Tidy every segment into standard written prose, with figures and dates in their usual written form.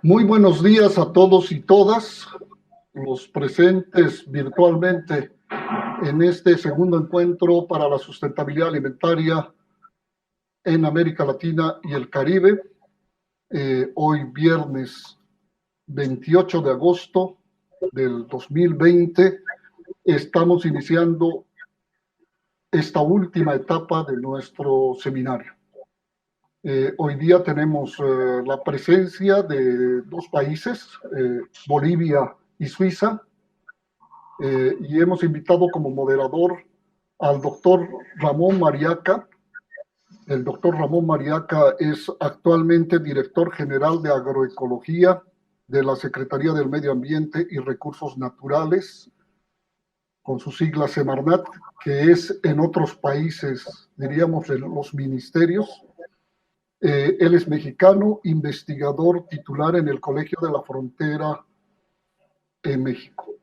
Muy buenos días a todos y todas los presentes virtualmente en este segundo encuentro para la sustentabilidad alimentaria en América Latina y el Caribe. Hoy viernes 28 de agosto del 2020 estamos iniciando esta última etapa de nuestro seminario. Hoy día tenemos la presencia de dos países, Bolivia y Suiza, y hemos invitado como moderador al doctor Ramón Mariaca. El doctor Ramón Mariaca es actualmente director general de agroecología de la Secretaría del Medio Ambiente y Recursos Naturales, con su sigla Semarnat, que es en otros países, diríamos, en los ministerios. Él es mexicano, investigador titular en el Colegio de la Frontera en México.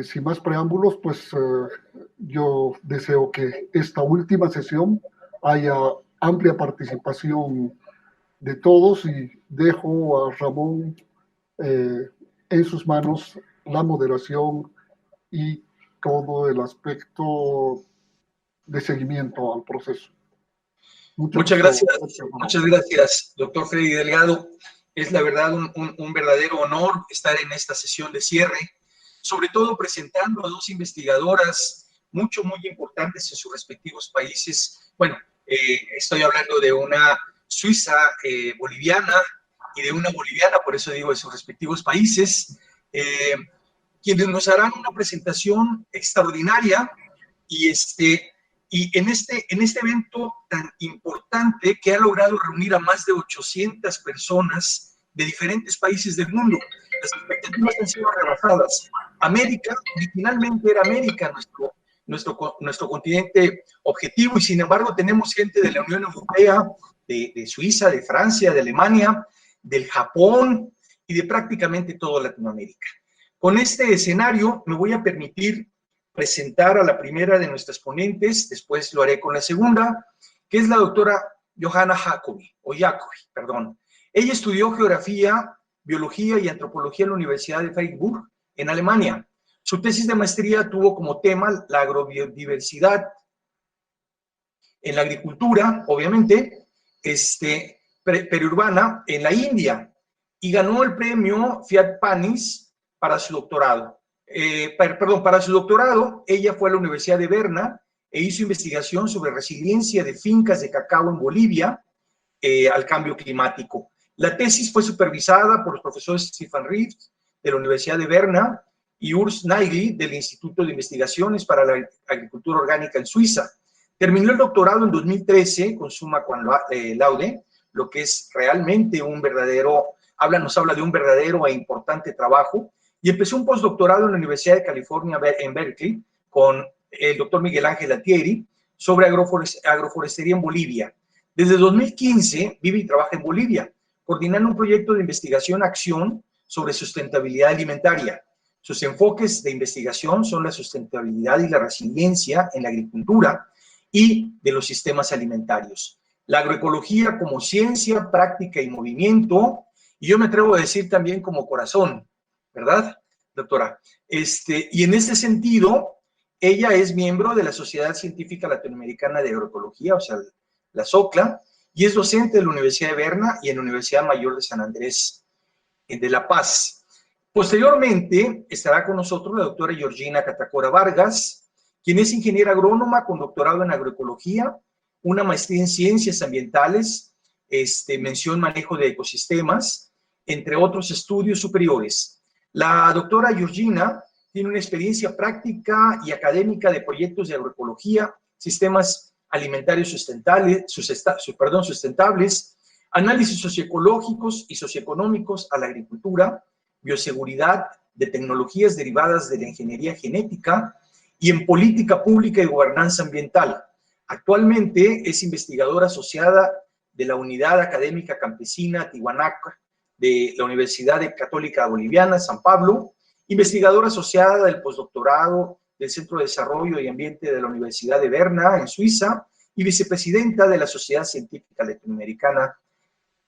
Sin más preámbulos, pues yo deseo que esta última sesión haya amplia participación de todos y dejo a Ramón en sus manos la moderación y todo el aspecto de seguimiento al proceso. Muchas gracias, doctor Freddy Delgado. Es la verdad un verdadero honor estar en esta sesión de cierre, sobre todo presentando a dos investigadoras muy importantes en sus respectivos países. Bueno, estoy hablando de una suiza boliviana y de una boliviana, por eso digo de sus respectivos países, quienes nos harán una presentación extraordinaria y en este evento tan importante que ha logrado reunir a más de 800 personas de diferentes países del mundo. Las expectativas han sido rebasadas. América, originalmente era América nuestro continente objetivo, y sin embargo tenemos gente de la Unión Europea, de Suiza, de Francia, de Alemania, del Japón y de prácticamente toda Latinoamérica. Con este escenario me voy a permitir presentar a la primera de nuestras ponentes, después lo haré con la segunda, que es la doctora Johanna Jacobi. Ella estudió geografía, biología y antropología en la Universidad de Freiburg, en Alemania. Su tesis de maestría tuvo como tema la agrobiodiversidad en la agricultura, obviamente, periurbana en la India, y ganó el premio Fiat Panis para su doctorado. Para su doctorado, ella fue a la Universidad de Berna e hizo investigación sobre resiliencia de fincas de cacao en Bolivia al cambio climático. La tesis fue supervisada por los profesores Stefan Rift de la Universidad de Berna y Urs Nagli del Instituto de Investigaciones para la Agricultura Orgánica en Suiza. Terminó el doctorado en 2013 con summa cum laude, lo que es realmente un verdadero, nos habla de un verdadero e importante trabajo, y empezó un postdoctorado en la Universidad de California en Berkeley con el doctor Miguel Ángel Altieri sobre agroforestería en Bolivia. Desde 2015 vive y trabaja en Bolivia, coordinando un proyecto de investigación-acción sobre sustentabilidad alimentaria. Sus enfoques de investigación son la sustentabilidad y la resiliencia en la agricultura y de los sistemas alimentarios. La agroecología como ciencia, práctica y movimiento, y yo me atrevo a decir también como corazón, ¿verdad, doctora? Y en este sentido, ella es miembro de la Sociedad Científica Latinoamericana de Agroecología, o sea, la SOCLA, y es docente de la Universidad de Berna y en la Universidad Mayor de San Andrés de La Paz. Posteriormente estará con nosotros la doctora Georgina Catacora Vargas, quien es ingeniera agrónoma con doctorado en agroecología, una maestría en ciencias ambientales, mención manejo de ecosistemas, entre otros estudios superiores. La doctora Georgina tiene una experiencia práctica y académica de proyectos de agroecología, sistemas alimentarios sustentables, análisis socioecológicos y socioeconómicos a la agricultura, bioseguridad, de tecnologías derivadas de la ingeniería genética y en política pública y gobernanza ambiental. Actualmente es investigadora asociada de la Unidad Académica Campesina Tiwanaku de la Universidad Católica Boliviana, San Pablo, investigadora asociada del postdoctorado del Centro de Desarrollo y Ambiente de la Universidad de Berna, en Suiza, y vicepresidenta de la Sociedad Científica Latinoamericana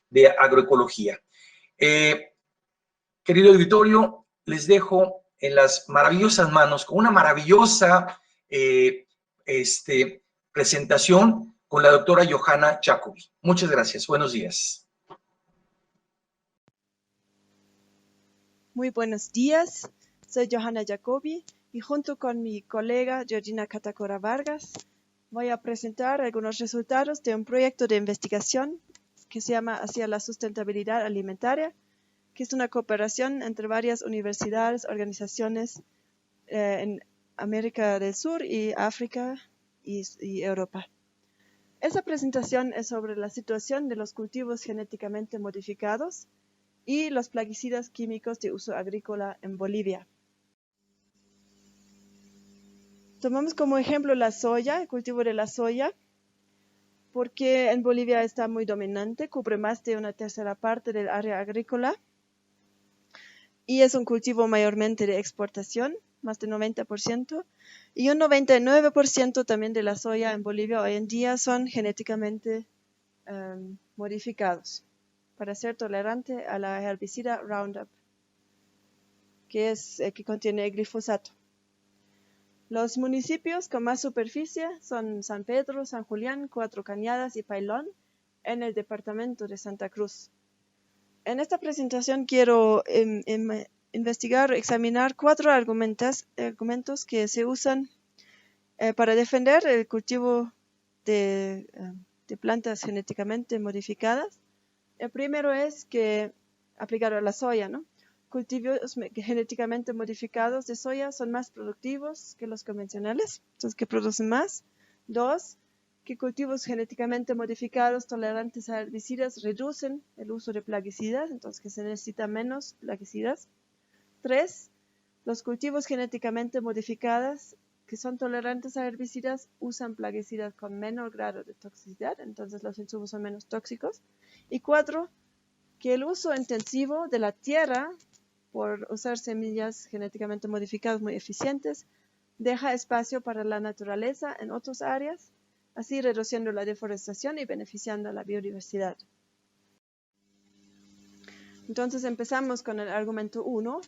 de Agroecología. Querido auditorio, les dejo en las maravillosas manos, con una maravillosa presentación con la doctora Johanna Jacobi. Muchas gracias. Buenos días. Muy buenos días. Soy Johanna Jacobi y junto con mi colega Georgina Catacora Vargas voy a presentar algunos resultados de un proyecto de investigación que se llama Hacia la Sustentabilidad Alimentaria, que es una cooperación entre varias universidades, organizaciones en América del Sur y África y Europa. Esta presentación es sobre la situación de los cultivos genéticamente modificados y los plaguicidas químicos de uso agrícola en Bolivia. Tomamos como ejemplo la soya, el cultivo de la soya, porque en Bolivia está muy dominante, cubre más de una tercera parte del área agrícola y es un cultivo mayormente de exportación, más del 90%, y un 99% también de la soya en Bolivia hoy en día son genéticamente modificados para ser tolerante a la herbicida Roundup, que contiene glifosato. Los municipios con más superficie son San Pedro, San Julián, Cuatro Cañadas y Pailón, en el departamento de Santa Cruz. En esta presentación quiero examinar 4 argumentos que se usan para defender el cultivo de plantas genéticamente modificadas. El primero es que, aplicado a la soya, ¿no? Cultivos genéticamente modificados de soya son más productivos que los convencionales, entonces que producen más. 2, que cultivos genéticamente modificados tolerantes a herbicidas reducen el uso de plaguicidas, entonces que se necesitan menos plaguicidas. 3, los cultivos genéticamente modificados que son tolerantes a herbicidas usan plaguicidas con menor grado de toxicidad, entonces los insumos son menos tóxicos. Y 4, que el uso intensivo de la tierra por usar semillas genéticamente modificadas muy eficientes, deja espacio para la naturaleza en otras áreas, así reduciendo la deforestación y beneficiando a la biodiversidad. Entonces empezamos con el argumento 1,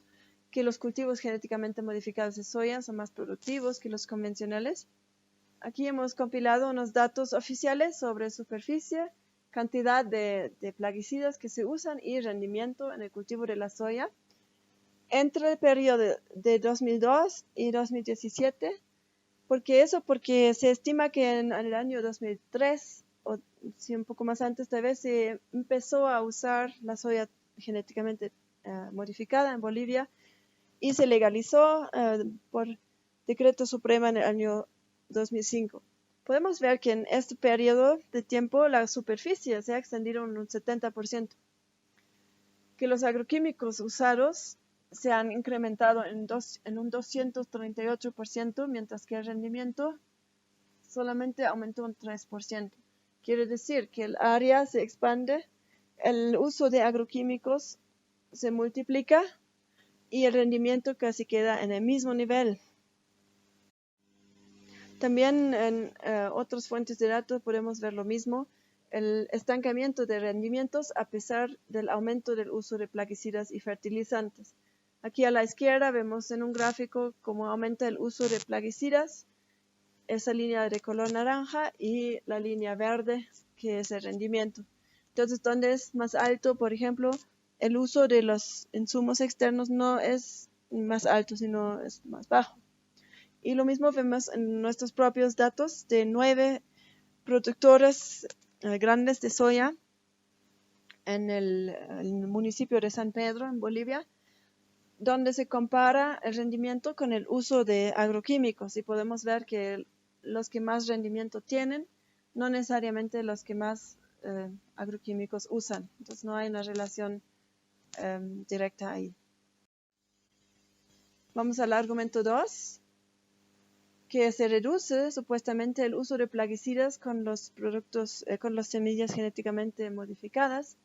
que los cultivos genéticamente modificados de soya son más productivos que los convencionales. Aquí hemos compilado unos datos oficiales sobre superficie, cantidad de plaguicidas que se usan y rendimiento en el cultivo de la soya entre el periodo de 2002 y 2017, porque se estima que en el año 2003, o si un poco más antes tal vez, se empezó a usar la soya genéticamente modificada en Bolivia y se legalizó por decreto supremo en el año 2005. Podemos ver que en este periodo de tiempo la superficie se ha extendido en un 70%, que los agroquímicos usados se han incrementado en un 238%, mientras que el rendimiento solamente aumentó un 3%. Quiere decir que el área se expande, el uso de agroquímicos se multiplica y el rendimiento casi queda en el mismo nivel. También en otras fuentes de datos podemos ver lo mismo, el estancamiento de rendimientos a pesar del aumento del uso de plaguicidas y fertilizantes. Aquí a la izquierda vemos en un gráfico cómo aumenta el uso de plaguicidas, esa línea de color naranja y la línea verde que es el rendimiento. Entonces, donde es más alto, por ejemplo, el uso de los insumos externos no es más alto, sino es más bajo. Y lo mismo vemos en nuestros propios datos de 9 productores grandes de soya en el municipio de San Pedro, en Bolivia, donde se compara el rendimiento con el uso de agroquímicos y podemos ver que los que más rendimiento tienen no necesariamente los que más agroquímicos usan. Entonces no hay una relación directa ahí. Vamos al argumento 2, que se reduce supuestamente el uso de plaguicidas con los productos, con las semillas genéticamente modificadas.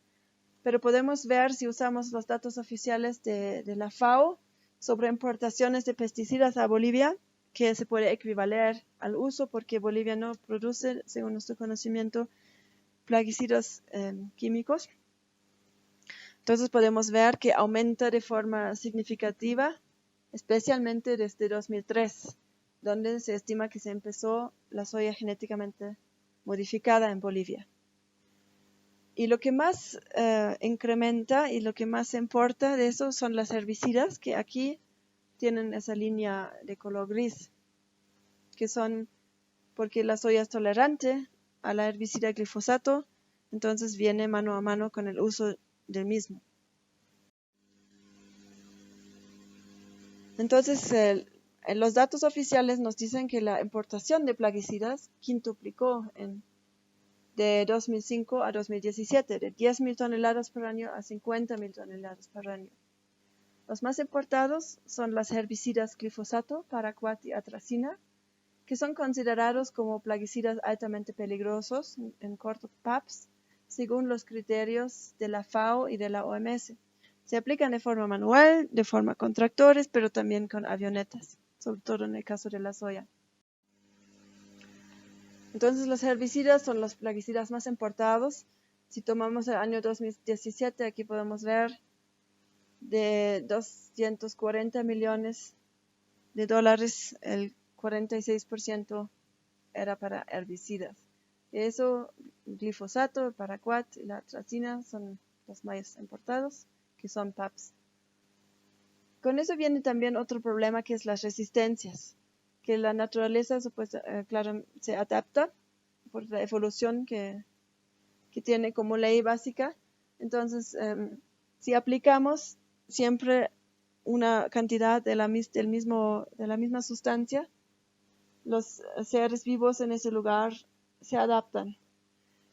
Pero podemos ver si usamos los datos oficiales de la FAO sobre importaciones de pesticidas a Bolivia, que se puede equivaler al uso porque Bolivia no produce, según nuestro conocimiento, plaguicidas químicos. Entonces podemos ver que aumenta de forma significativa, especialmente desde 2003, donde se estima que se empezó la soya genéticamente modificada en Bolivia. Y lo que más incrementa y lo que más importa de eso son las herbicidas, que aquí tienen esa línea de color gris, que son porque la soya es tolerante a la herbicida glifosato, entonces viene mano a mano con el uso del mismo. Entonces, los datos oficiales nos dicen que la importación de plaguicidas quintuplicó de 2005 a 2017, de 10.000 toneladas por año a 50.000 toneladas por año. Los más importados son las herbicidas glifosato, paraquat y atracina, que son considerados como plaguicidas altamente peligrosos, en corto PAPs, según los criterios de la FAO y de la OMS. Se aplican de forma manual, de forma con tractores, pero también con avionetas, sobre todo en el caso de la soya. Entonces los herbicidas son los plaguicidas más importados. Si tomamos el año 2017, aquí podemos ver de 240 millones de dólares, el 46% era para herbicidas. Eso, glifosato, paraquat y la atracina son los más importados, que son PAPs. Con eso viene también otro problema, que es las resistencias, que la naturaleza claro, se adapta por la evolución que tiene como ley básica. Entonces, si aplicamos siempre una cantidad de la misma sustancia, los seres vivos en ese lugar se adaptan.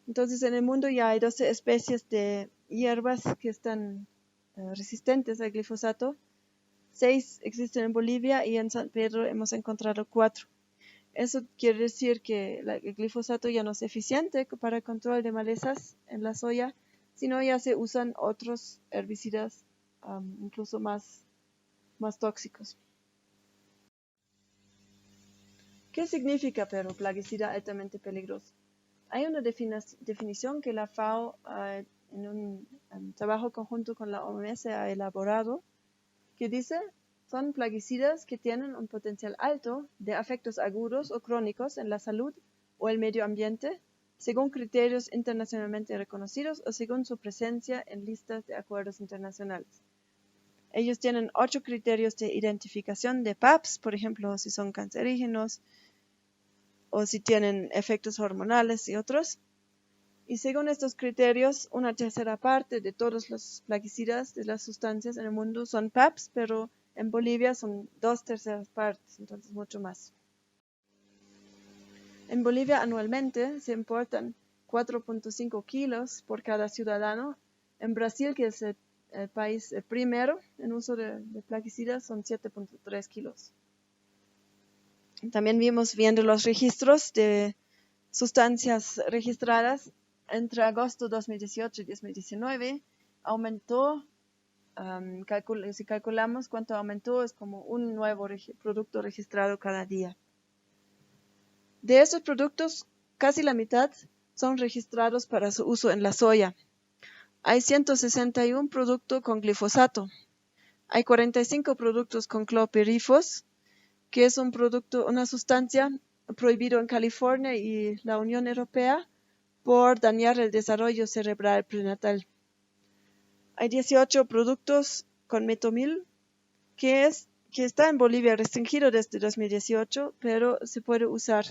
Entonces, en el mundo ya hay 12 especies de hierbas que están resistentes al glifosato. 6 existen en Bolivia y en San Pedro hemos encontrado 4. Eso quiere decir que el glifosato ya no es eficiente para el control de malezas en la soya, sino ya se usan otros herbicidas incluso más tóxicos. ¿Qué significa, pero, plaguicida altamente peligroso? Hay una definición que la FAO en un trabajo conjunto con la OMS ha elaborado, que dice: son plaguicidas que tienen un potencial alto de efectos agudos o crónicos en la salud o el medio ambiente, según criterios internacionalmente reconocidos o según su presencia en listas de acuerdos internacionales. Ellos tienen 8 criterios de identificación de PAPs, por ejemplo, si son cancerígenos o si tienen efectos hormonales y otros. Y según estos criterios, una tercera parte de todos los plaguicidas de las sustancias en el mundo son PAPs, pero en Bolivia son 2/3 partes, entonces mucho más. En Bolivia anualmente se importan 4.5 kilos por cada ciudadano. En Brasil, que es el país primero en uso de plaguicidas, son 7.3 kilos. También vimos viendo los registros de sustancias registradas entre agosto 2018 y 2019, aumentó, si calculamos cuánto aumentó, es como un nuevo producto registrado cada día. De estos productos, casi la mitad son registrados para su uso en la soya. Hay 161 productos con glifosato. Hay 45 productos con clopirifos, que es una sustancia prohibido en California y la Unión Europea por dañar el desarrollo cerebral prenatal. Hay 18 productos con metomil, que está en Bolivia restringido desde 2018, pero se puede usar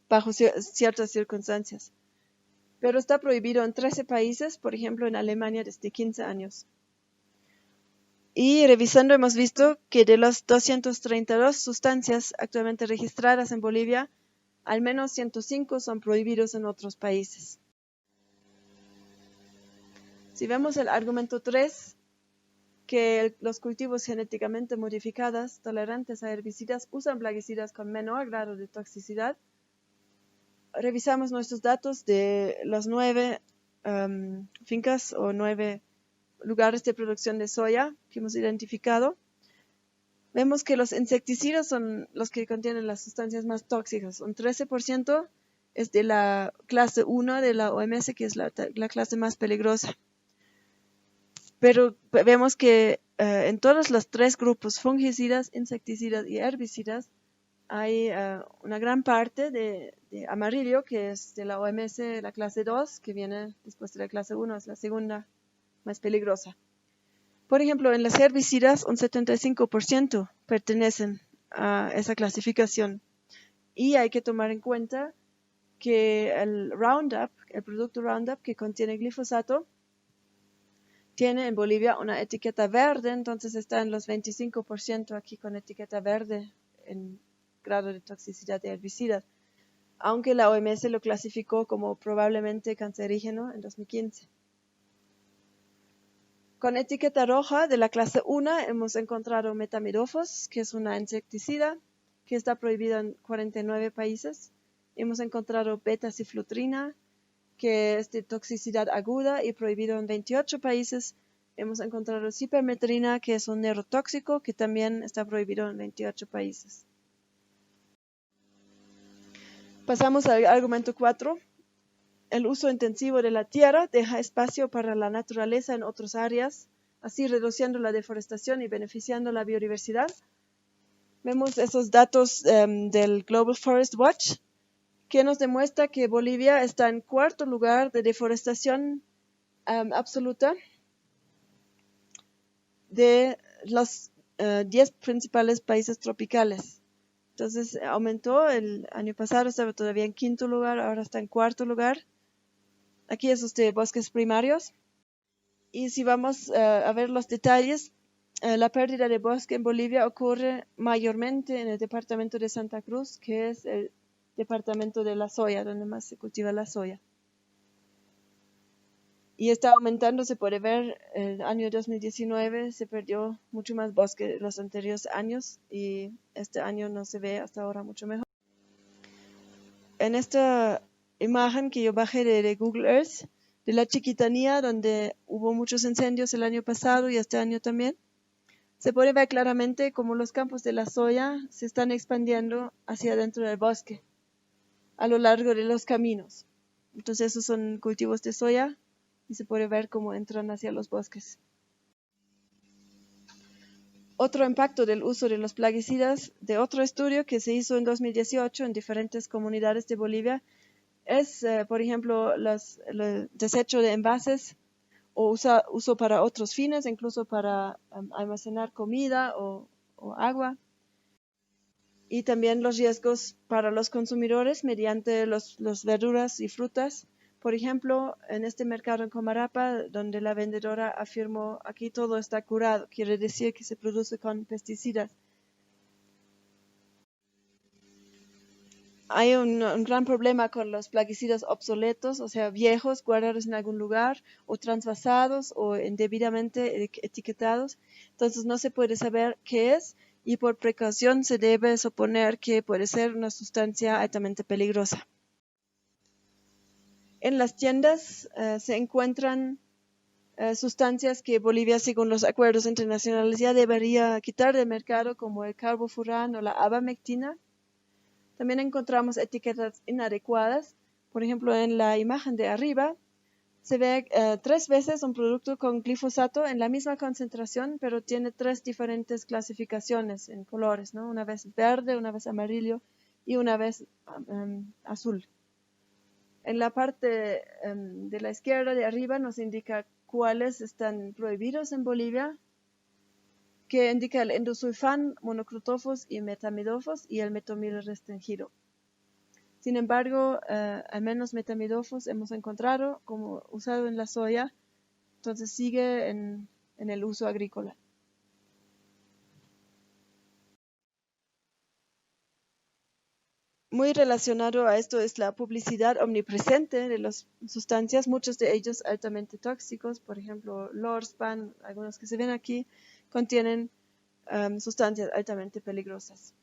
bajo ciertas circunstancias. Pero está prohibido en 13 países, por ejemplo en Alemania desde 15 años. Y revisando hemos visto que de las 232 sustancias actualmente registradas en Bolivia, al menos 105 son prohibidos en otros países. Si vemos el argumento 3, que los cultivos genéticamente modificados tolerantes a herbicidas usan plaguicidas con menor grado de toxicidad, revisamos nuestros datos de las 9 fincas o 9 lugares de producción de soya que hemos identificado. Vemos que los insecticidas son los que contienen las sustancias más tóxicas. Un 13% es de la clase 1 de la OMS, que es la clase más peligrosa. Pero vemos que en todos los tres grupos, fungicidas, insecticidas y herbicidas, hay una gran parte de amarillo, que es de la OMS, la clase 2, que viene después de la clase 1, es la segunda más peligrosa. Por ejemplo, en las herbicidas, un 75% pertenecen a esa clasificación. Y hay que tomar en cuenta que el Roundup, el producto Roundup que contiene glifosato, tiene en Bolivia una etiqueta verde, entonces está en los 25% aquí con etiqueta verde en grado de toxicidad de herbicidas, aunque la OMS lo clasificó como probablemente cancerígeno en 2015. Con etiqueta roja de la clase 1 hemos encontrado metamidofos, que es una insecticida que está prohibida en 49 países. Hemos encontrado beta-ciflotrina, que es de toxicidad aguda y prohibido en 28 países. Hemos encontrado cipermetrina, que es un neurotóxico, que también está prohibido en 28 países. Pasamos al argumento 4. El uso intensivo de la tierra deja espacio para la naturaleza en otras áreas, así reduciendo la deforestación y beneficiando la biodiversidad. Vemos esos datos del Global Forest Watch, que nos demuestra que Bolivia está en cuarto lugar de deforestación absoluta de los 10 principales países tropicales. Entonces aumentó, el año pasado estaba todavía en quinto lugar, ahora está en cuarto lugar. Aquí es de bosques primarios. Y si vamos a ver los detalles, la pérdida de bosque en Bolivia ocurre mayormente en el departamento de Santa Cruz, que es el departamento de la soya, donde más se cultiva la soya. Y está aumentando, se puede ver, el año 2019 se perdió mucho más bosque de los anteriores años y este año no se ve hasta ahora mucho mejor. En esta imagen que yo bajé de Google Earth, de la Chiquitanía, donde hubo muchos incendios el año pasado y este año también, se puede ver claramente cómo los campos de la soya se están expandiendo hacia dentro del bosque, a lo largo de los caminos. Entonces esos son cultivos de soya y se puede ver cómo entran hacia los bosques. Otro impacto del uso de los plaguicidas de otro estudio que se hizo en 2018 en diferentes comunidades de Bolivia es, por ejemplo, el desecho de envases o uso para otros fines, incluso para almacenar comida o agua. Y también los riesgos para los consumidores mediante los verduras y frutas. Por ejemplo, en este mercado en Comarapa, donde la vendedora afirmó aquí todo está curado, quiere decir que se produce con pesticidas. Hay un gran problema con los plaguicidas obsoletos, o sea, viejos, guardados en algún lugar, o transvasados, o indebidamente etiquetados. Entonces no se puede saber qué es, y por precaución se debe suponer que puede ser una sustancia altamente peligrosa. En las tiendas se encuentran sustancias que Bolivia, según los acuerdos internacionales, ya debería quitar del mercado, como el carbofurán o la abamectina. También encontramos etiquetas inadecuadas. Por ejemplo, en la imagen de arriba se ve 3 veces un producto con glifosato en la misma concentración, pero tiene 3 diferentes clasificaciones en colores, ¿no? Una vez verde, una vez amarillo y una vez azul. En la parte de la izquierda de arriba nos indica cuáles están prohibidos en Bolivia, que indica el endosulfán, monocrotofos y metamidofos y el metomil restringido. Sin embargo, al menos metamidofos hemos encontrado como usado en la soya, entonces sigue en el uso agrícola. Muy relacionado a esto es la publicidad omnipresente de las sustancias, muchos de ellos altamente tóxicos, por ejemplo, Lorspan, algunos que se ven aquí, contienen sustancias altamente peligrosas.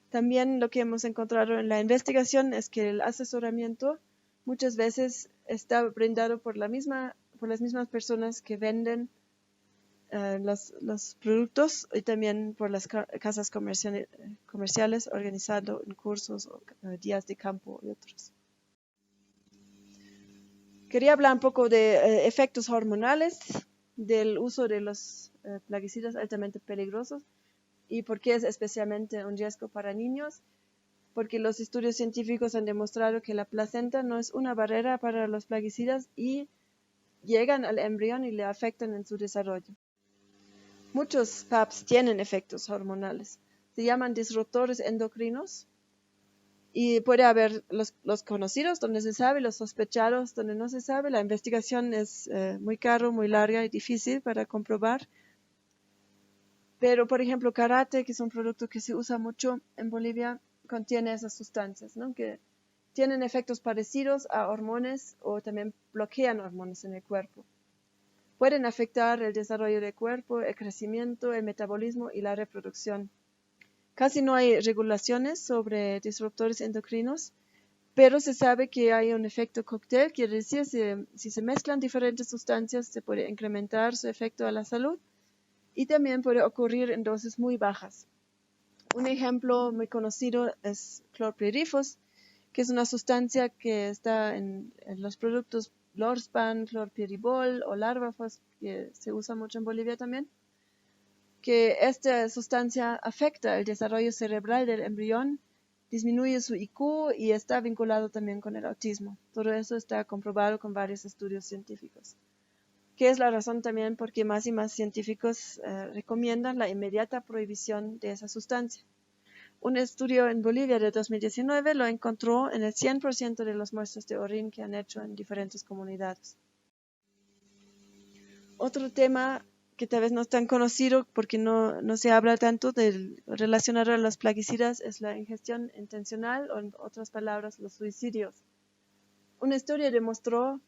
También lo que hemos encontrado en la investigación es que el asesoramiento muchas veces está brindado por las mismas personas que venden los productos y también por las casas comerciales organizando en cursos o días de campo y otros. Quería hablar un poco de efectos hormonales del uso de los plaguicidas altamente peligrosos y por qué es especialmente un riesgo para niños. Porque los estudios científicos han demostrado que la placenta no es una barrera para los plaguicidas y llegan al embrión y le afectan en su desarrollo. Muchos PAPs tienen efectos hormonales. Se llaman disruptores endocrinos y puede haber los conocidos donde se sabe, los sospechados donde no se sabe. La investigación es muy caro, muy larga y difícil para comprobar. Pero, por ejemplo, karate, que es un producto que se usa mucho en Bolivia, contiene esas sustancias, ¿no? Que tienen efectos parecidos a hormonas o también bloquean hormonas en el cuerpo. Pueden afectar el desarrollo del cuerpo, el crecimiento, el metabolismo y la reproducción. Casi no hay regulaciones sobre disruptores endocrinos, pero se sabe que hay un efecto cóctel, quiere decir, si se mezclan diferentes sustancias, se puede incrementar su efecto a la salud y también puede ocurrir en dosis muy bajas. Un ejemplo muy conocido es clorpirifos, que es una sustancia que está en los productos Lorspan, clorpiribol o Larvafos, que se usa mucho en Bolivia también, que esta sustancia afecta el desarrollo cerebral del embrión, disminuye su IQ y está vinculado también con el autismo. Todo eso está comprobado con varios estudios científicos, que es la razón también por qué más y más científicos recomiendan la inmediata prohibición de esa sustancia. Un estudio en Bolivia de 2019 lo encontró en el 100% de las muestras de orina que han hecho en diferentes comunidades. Otro tema que tal vez no es tan conocido porque no se habla tanto relacionado a los plaguicidas es la ingestión intencional o en otras palabras los suicidios. Un estudio demostró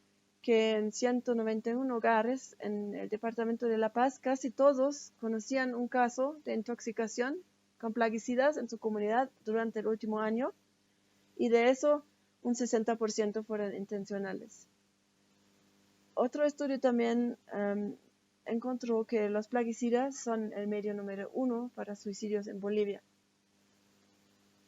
que en 191 hogares en el departamento de La Paz casi todos conocían un caso de intoxicación con plaguicidas en su comunidad durante el último año y de eso un 60% fueron intencionales. Otro estudio también encontró que los plaguicidas son el medio número 1 para suicidios en Bolivia.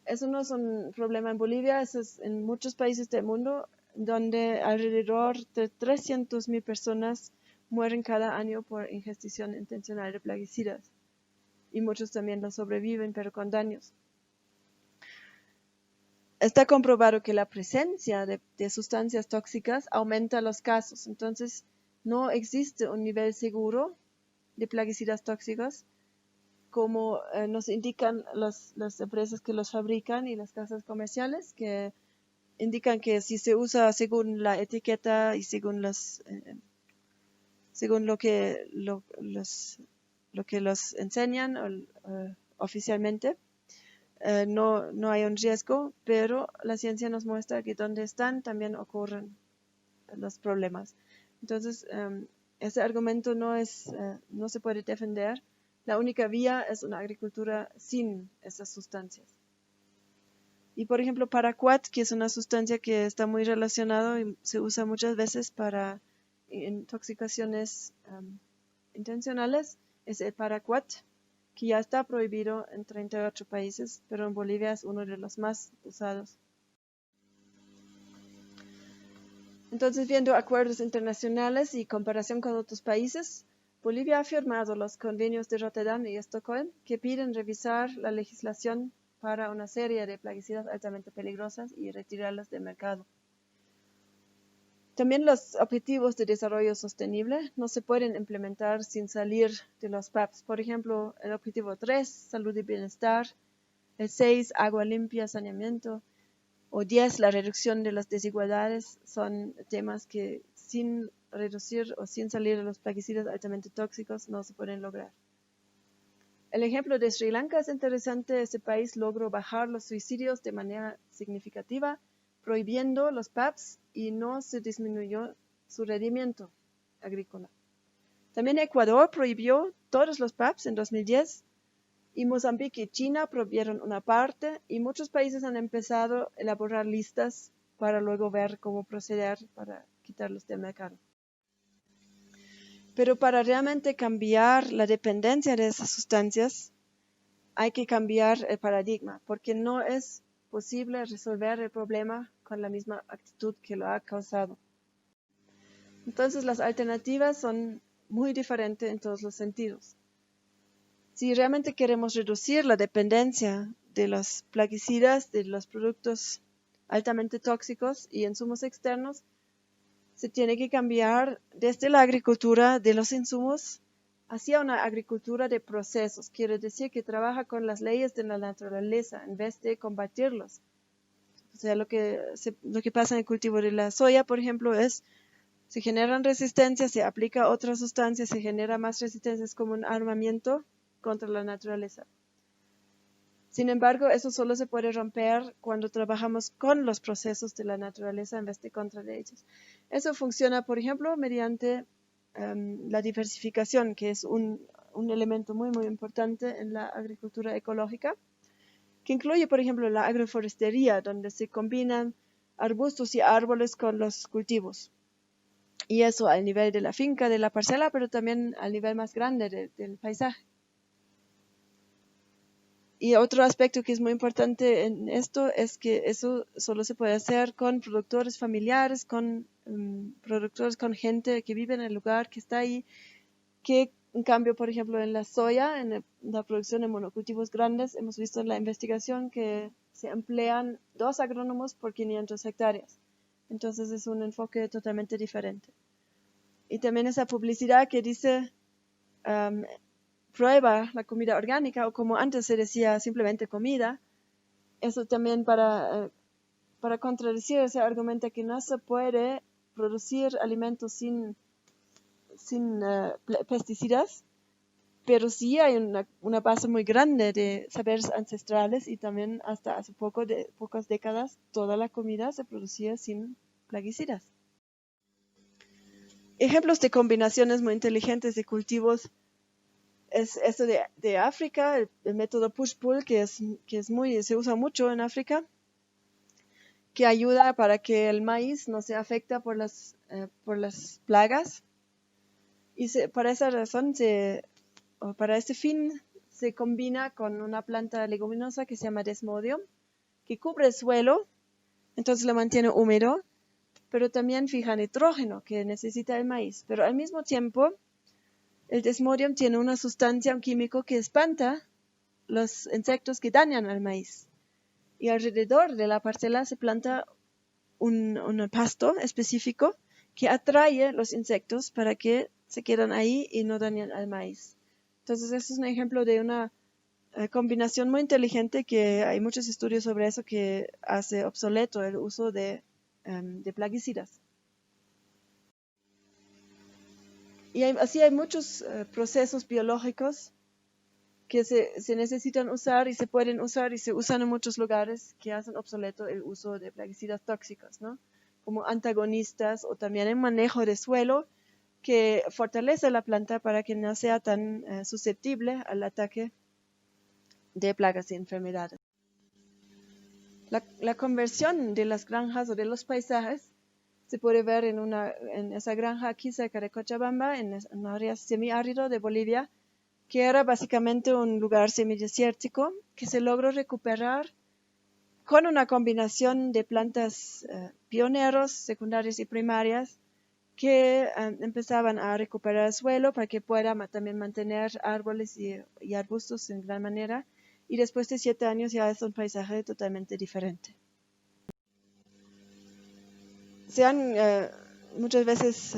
Eso no es un problema en Bolivia, eso es en muchos países del mundo donde alrededor de 300.000 personas mueren cada año por ingestión intencional de plaguicidas. Y muchos también lo sobreviven, pero con daños. Está comprobado que la presencia de sustancias tóxicas aumenta los casos. Entonces, no existe un nivel seguro de plaguicidas tóxicos, como nos indican las empresas que los fabrican y las casas comerciales, que indican que si se usa según la etiqueta y según lo que los enseñan oficialmente, no hay un riesgo, pero la ciencia nos muestra que donde están también ocurren los problemas. Entonces, ese argumento no se puede defender. La única vía es una agricultura sin esas sustancias. Y por ejemplo, paraquat, que es una sustancia que está muy relacionada y se usa muchas veces para intoxicaciones intencionales, es el paraquat, que ya está prohibido en 38 países, pero en Bolivia es uno de los más usados. Entonces, viendo acuerdos internacionales y comparación con otros países, Bolivia ha firmado los convenios de Rotterdam y Estocolmo que piden revisar la legislación para una serie de plaguicidas altamente peligrosas y retirarlas del mercado. También los objetivos de desarrollo sostenible no se pueden implementar sin salir de los PAPs. Por ejemplo, el objetivo 3, salud y bienestar, el 6, agua limpia, saneamiento, o 10, la reducción de las desigualdades, son temas que sin reducir o sin salir de los plaguicidas altamente tóxicos no se pueden lograr. El ejemplo de Sri Lanka es interesante. Ese país logró bajar los suicidios de manera significativa, prohibiendo los PAPs y no se disminuyó su rendimiento agrícola. También Ecuador prohibió todos los PAPs en 2010 y Mozambique y China prohibieron una parte y muchos países han empezado a elaborar listas para luego ver cómo proceder para quitarlos del mercado. Pero para realmente cambiar la dependencia de esas sustancias hay que cambiar el paradigma porque no es posible resolver el problema con la misma actitud que lo ha causado. Entonces las alternativas son muy diferente en todos los sentidos. Si realmente queremos reducir la dependencia de los plaguicidas, de los productos altamente tóxicos y insumos externos, se tiene que cambiar desde la agricultura de los insumos hacia una agricultura de procesos. Quiere decir que trabaja con las leyes de la naturaleza en vez de combatirlos. O sea, lo que pasa en el cultivo de la soya, por ejemplo, es se generan resistencias, se aplica otra sustancia, se genera más resistencias como un armamento contra la naturaleza. Sin embargo, eso solo se puede romper cuando trabajamos con los procesos de la naturaleza en vez de contra de ellos. Eso funciona, por ejemplo, mediante la diversificación, que es un elemento muy, muy importante en la agricultura ecológica, que incluye, por ejemplo, la agroforestería, donde se combinan arbustos y árboles con los cultivos. Y eso al nivel de la finca, de la parcela, pero también al nivel más grande del paisaje. Y otro aspecto que es muy importante en esto es que eso solo se puede hacer con productores familiares, con productores, con gente que vive en el lugar, que está ahí, que en cambio, por ejemplo, en la soya, en la producción de monocultivos grandes, hemos visto en la investigación que se emplean 2 agrónomos por 500 hectáreas. Entonces es un enfoque totalmente diferente. Y también esa publicidad que dice prueba la comida orgánica, o como antes se decía simplemente comida, eso también para contradecir ese argumento que no se puede producir alimentos sin pesticidas, pero sí hay una base muy grande de saberes ancestrales y también hasta hace pocas décadas toda la comida se producía sin plaguicidas. Ejemplos de combinaciones muy inteligentes de cultivos es esto de África, el método push-pull, que se usa mucho en África, que ayuda para que el maíz no se afecte por las plagas. Y para esa razón, o para este fin, se combina con una planta leguminosa que se llama Desmodium, que cubre el suelo, entonces lo mantiene húmedo, pero también fija nitrógeno que necesita el maíz. Pero al mismo tiempo, el Desmodium tiene una sustancia, un químico que espanta los insectos que dañan al maíz. Y alrededor de la parcela se planta un pasto específico que atrae los insectos para que se queden ahí y no dañen al maíz. Entonces, este es un ejemplo de una combinación muy inteligente que hay muchos estudios sobre eso que hace obsoleto el uso de plaguicidas. Y así hay muchos procesos biológicos que se necesitan usar y se pueden usar y se usan en muchos lugares que hacen obsoleto el uso de plaguicidas tóxicos, ¿no? Como antagonistas o también el manejo de suelo que fortalece la planta para que no sea tan susceptible al ataque de plagas y enfermedades. La conversión de las granjas o de los paisajes se puede ver en esa granja aquí cerca de Cochabamba, en un área semiárido de Bolivia, que era básicamente un lugar semidesértico que se logró recuperar con una combinación de plantas pioneros, secundarias y primarias, que empezaban a recuperar el suelo para que pueda también mantener árboles y arbustos en gran manera. Y después de 7 años ya es un paisaje totalmente diferente. Muchas veces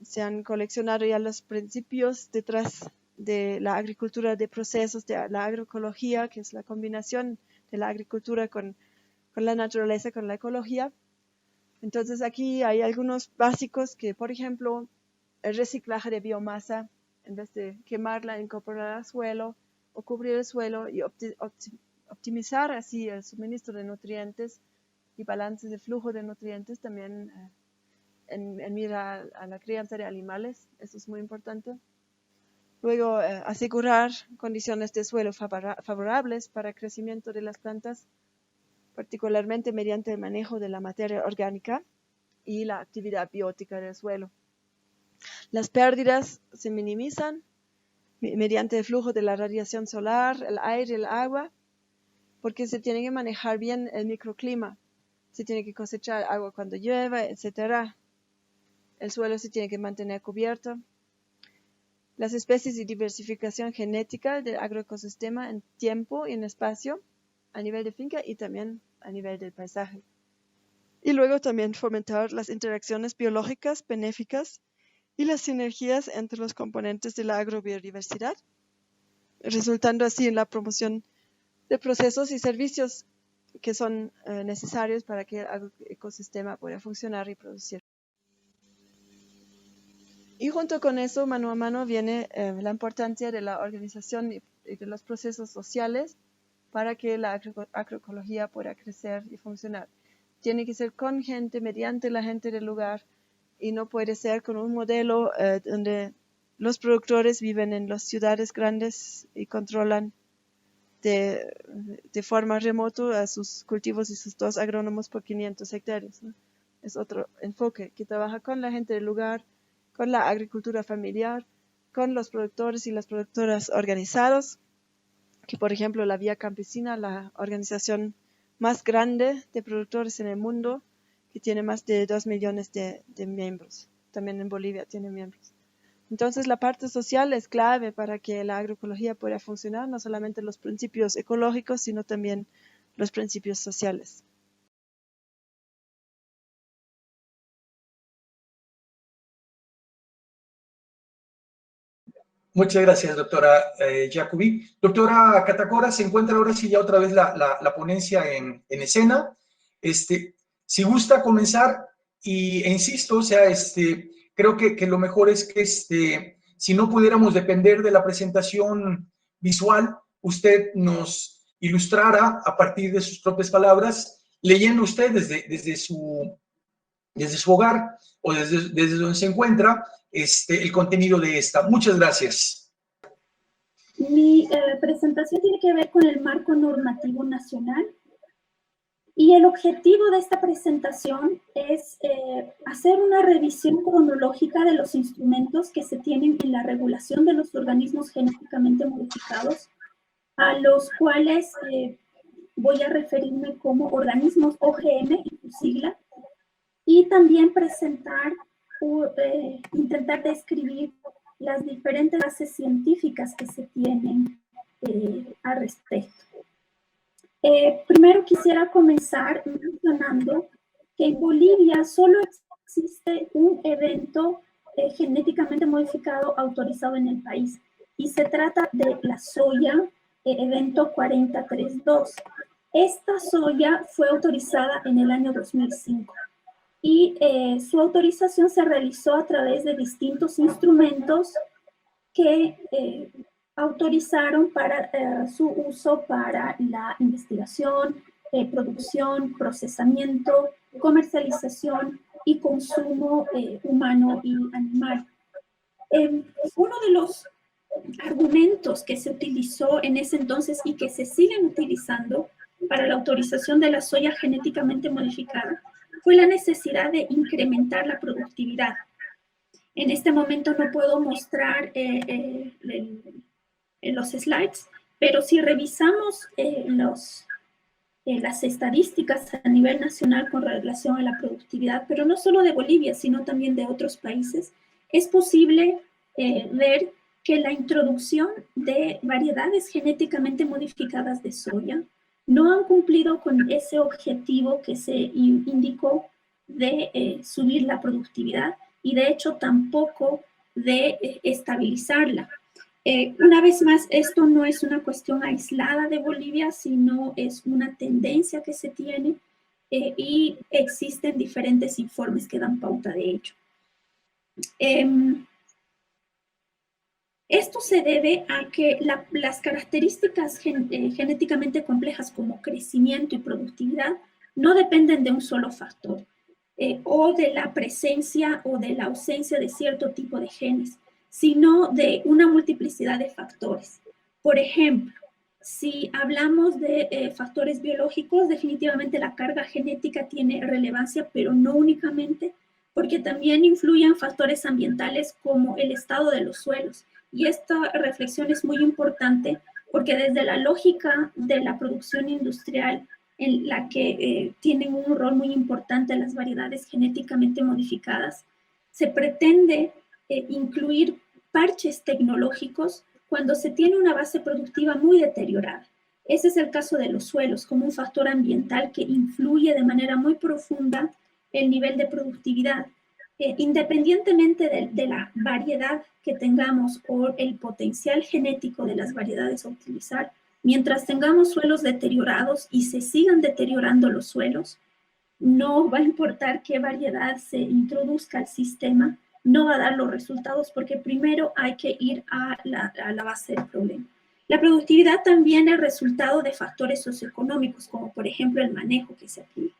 se han coleccionado ya los principios detrás de la agricultura de procesos, de la agroecología, que es la combinación de la agricultura con la naturaleza, con la ecología. Entonces aquí hay algunos básicos que, por ejemplo, el reciclaje de biomasa, en vez de quemarla, incorporarla al suelo o cubrir el suelo y optimizar así el suministro de nutrientes y balance de flujo de nutrientes también en mira a la crianza de animales. Eso es muy importante. Luego, asegurar condiciones de suelo favorables para el crecimiento de las plantas, particularmente mediante el manejo de la materia orgánica y la actividad biótica del suelo. Las pérdidas se minimizan mediante el flujo de la radiación solar, el aire, el agua, porque se tiene que manejar bien el microclima. Se tiene que cosechar agua cuando llueve, etc. El suelo se tiene que mantener cubierto. las especies y diversificación genética del agroecosistema en tiempo y en espacio, a nivel de finca y también a nivel del paisaje. Y luego también fomentar las interacciones biológicas benéficas y las sinergias entre los componentes de la agrobiodiversidad, resultando así en la promoción de procesos y servicios que son necesarios para que el agroecosistema pueda funcionar y producir. Y junto con eso, mano a mano, viene la importancia de la organización y de los procesos sociales para que la agroecología pueda crecer y funcionar. Tiene que ser con gente, mediante la gente del lugar, y no puede ser con un modelo donde los productores viven en las ciudades grandes y controlan de forma remota a sus cultivos y sus 2 agrónomos por 500 hectáreas, ¿no? Es otro enfoque que trabaja con la gente del lugar, con la agricultura familiar, con los productores y las productoras organizados, que por ejemplo la Vía Campesina, la organización más grande de productores en el mundo, que tiene más de 2 millones de miembros. También en Bolivia tiene miembros. Entonces la parte social es clave para que la agroecología pueda funcionar, no solamente los principios ecológicos, sino también los principios sociales. Muchas gracias, doctora Jacobi. Doctora Catacora, se encuentra ahora sí ya otra vez la ponencia en escena. Si gusta comenzar, e insisto, o sea, creo que lo mejor es que si no pudiéramos depender de la presentación visual, usted nos ilustrara a partir de sus propias palabras, leyendo usted desde su hogar o desde donde se encuentra, el contenido de esta. Muchas gracias. Mi presentación tiene que ver con el marco normativo nacional y el objetivo de esta presentación es hacer una revisión cronológica de los instrumentos que se tienen en la regulación de los organismos genéticamente modificados, a los cuales voy a referirme como organismos OGM, en su sigla, y también presentar, intentar describir las diferentes bases científicas que se tienen al respecto. Primero quisiera comenzar mencionando que en Bolivia solo existe un evento genéticamente modificado autorizado en el país y se trata de la soya, evento 4032. Esta soya fue autorizada en el año 2005. Y su autorización se realizó a través de distintos instrumentos que autorizaron para su uso para la investigación, producción, procesamiento, comercialización y consumo humano y animal. Uno de los argumentos que se utilizó en ese entonces y que se siguen utilizando para la autorización de la soya genéticamente modificada fue la necesidad de incrementar la productividad. En este momento no puedo mostrar los slides, pero si revisamos las estadísticas a nivel nacional con relación a la productividad, pero no solo de Bolivia, sino también de otros países, es posible ver que la introducción de variedades genéticamente modificadas de soya no han cumplido con ese objetivo que se indicó de subir la productividad y de hecho tampoco de estabilizarla. Una vez más, esto no es una cuestión aislada de Bolivia, sino es una tendencia que se tiene y existen diferentes informes que dan pauta de ello. Esto se debe a que las características genéticamente complejas como crecimiento y productividad no dependen de un solo factor o de la presencia o de la ausencia de cierto tipo de genes, sino de una multiplicidad de factores. Por ejemplo, si hablamos de factores biológicos, definitivamente la carga genética tiene relevancia, pero no únicamente, porque también influyen factores ambientales como el estado de los suelos. Y esta reflexión es muy importante porque desde la lógica de la producción industrial, en la que tienen un rol muy importante las variedades genéticamente modificadas, se pretende incluir parches tecnológicos cuando se tiene una base productiva muy deteriorada. Ese es el caso de los suelos, como un factor ambiental que influye de manera muy profunda el nivel de productividad. Independientemente de la variedad que tengamos o el potencial genético de las variedades a utilizar, mientras tengamos suelos deteriorados y se sigan deteriorando los suelos, no va a importar qué variedad se introduzca al sistema, no va a dar los resultados porque primero hay que ir a la base del problema. La productividad también es resultado de factores socioeconómicos, como por ejemplo el manejo que se aplica.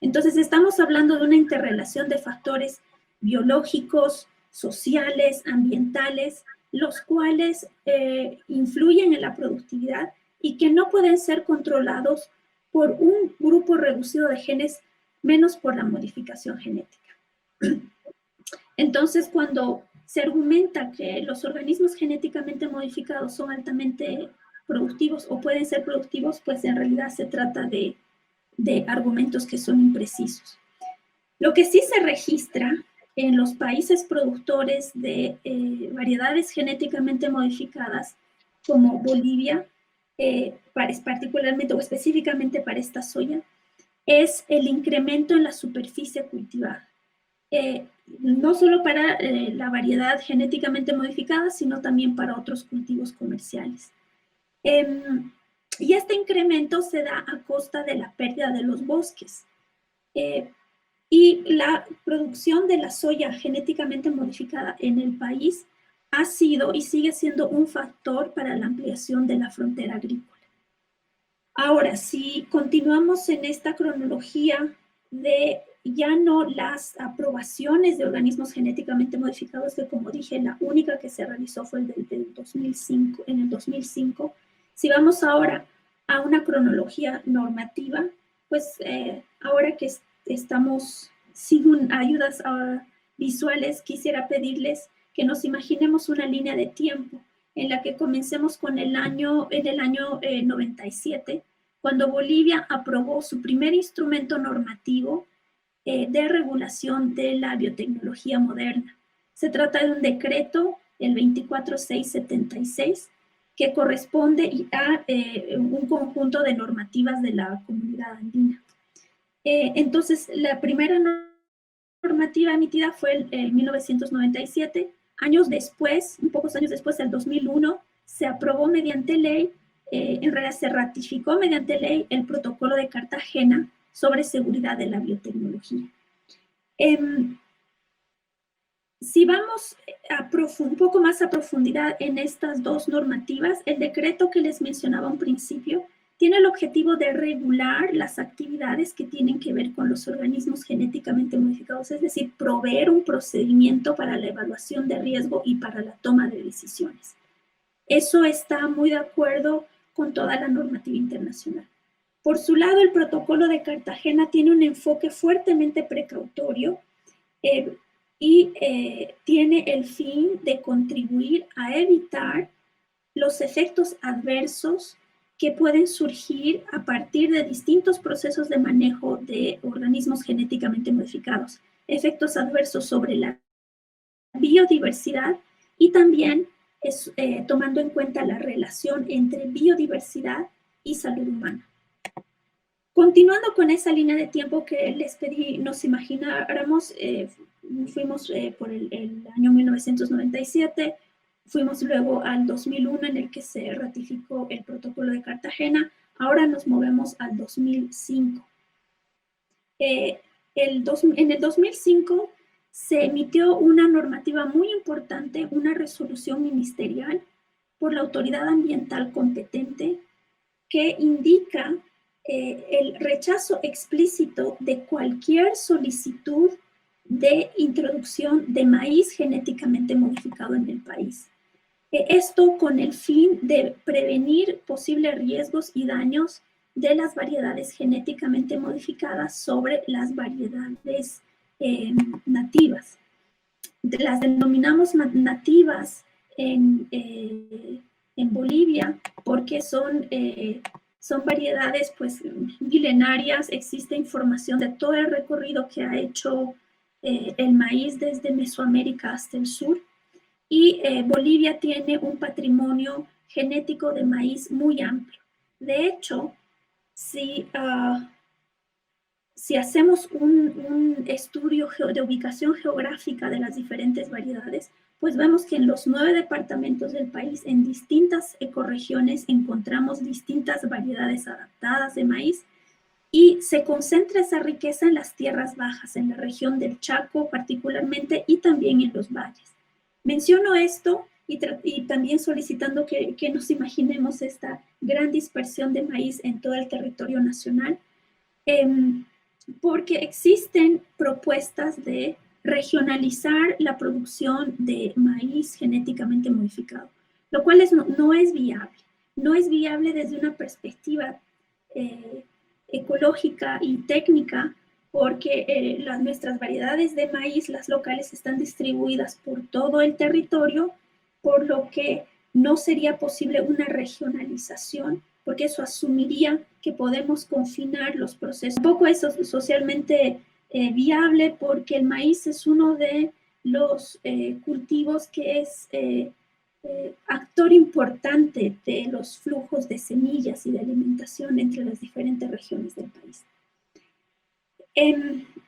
Entonces estamos hablando de una interrelación de factores biológicos, sociales, ambientales, los cuales influyen en la productividad y que no pueden ser controlados por un grupo reducido de genes, menos por la modificación genética. Entonces, cuando se argumenta que los organismos genéticamente modificados son altamente productivos o pueden ser productivos, pues en realidad se trata de argumentos que son imprecisos. Lo que sí se registra en los países productores de variedades genéticamente modificadas, como Bolivia, particularmente o específicamente para esta soya, es el incremento en la superficie cultivada. No solo para la variedad genéticamente modificada, sino también para otros cultivos comerciales. Y este incremento se da a costa de la pérdida de los bosques. Y la producción de la soya genéticamente modificada en el país ha sido y sigue siendo un factor para la ampliación de la frontera agrícola. Ahora, si continuamos en esta cronología de ya no las aprobaciones de organismos genéticamente modificados, que como dije, la única que se realizó fue el del 2005, en el 2005. Si vamos ahora a una cronología normativa, pues ahora que estamos sin ayudas visuales, quisiera pedirles que nos imaginemos una línea de tiempo en la que comencemos con en el año 97, cuando Bolivia aprobó su primer instrumento normativo de regulación de la biotecnología moderna. Se trata de un decreto, el 24676, que corresponde a un conjunto de normativas de la comunidad andina. Entonces, la primera normativa emitida fue en 1997. Años después, un pocos años después, el 2001, se aprobó mediante ley, en realidad se ratificó mediante ley el Protocolo de Cartagena sobre seguridad de la biotecnología. Si vamos un poco más a profundidad en estas dos normativas, el decreto que les mencionaba un principio tiene el objetivo de regular las actividades que tienen que ver con los organismos genéticamente modificados, es decir, proveer un procedimiento para la evaluación de riesgo y para la toma de decisiones. Eso está muy de acuerdo con toda la normativa internacional. Por su lado, el Protocolo de Cartagena tiene un enfoque fuertemente precautorio y tiene el fin de contribuir a evitar los efectos adversos que pueden surgir a partir de distintos procesos de manejo de organismos genéticamente modificados, efectos adversos sobre la biodiversidad y también tomando en cuenta la relación entre biodiversidad y salud humana. Continuando con esa línea de tiempo que les pedí nos imagináramos, fuimos por el año 1997, fuimos luego al 2001 en el que se ratificó el Protocolo de Cartagena, ahora nos movemos al 2005. En el 2005 se emitió una normativa muy importante, una resolución ministerial por la autoridad ambiental competente que indica el rechazo explícito de cualquier solicitud de introducción de maíz genéticamente modificado en el país. Esto con el fin de prevenir posibles riesgos y daños de las variedades genéticamente modificadas sobre las variedades nativas. Las denominamos nativas en Bolivia porque son variedades pues milenarias. Existe información de todo el recorrido que ha hecho el maíz desde Mesoamérica hasta el sur. y Bolivia tiene un patrimonio genético de maíz muy amplio. De hecho, si hacemos un estudio de ubicación geográfica de las diferentes variedades, pues vemos que en los 9 departamentos del país, en distintas ecorregiones, encontramos distintas variedades adaptadas de maíz y se concentra esa riqueza en las tierras bajas, en la región del Chaco particularmente y también en los valles. Menciono esto y también solicitando que nos imaginemos esta gran dispersión de maíz en todo el territorio nacional, porque existen propuestas de regionalizar la producción de maíz genéticamente modificado, lo cual no es viable. No es viable desde una perspectiva ecológica y técnica, porque nuestras variedades de maíz, las locales, están distribuidas por todo el territorio, por lo que no sería posible una regionalización, porque eso asumiría que podemos confinar los procesos. Tampoco es socialmente viable, porque el maíz es uno de los cultivos que es actor importante de los flujos de semillas y de alimentación entre las diferentes regiones del país.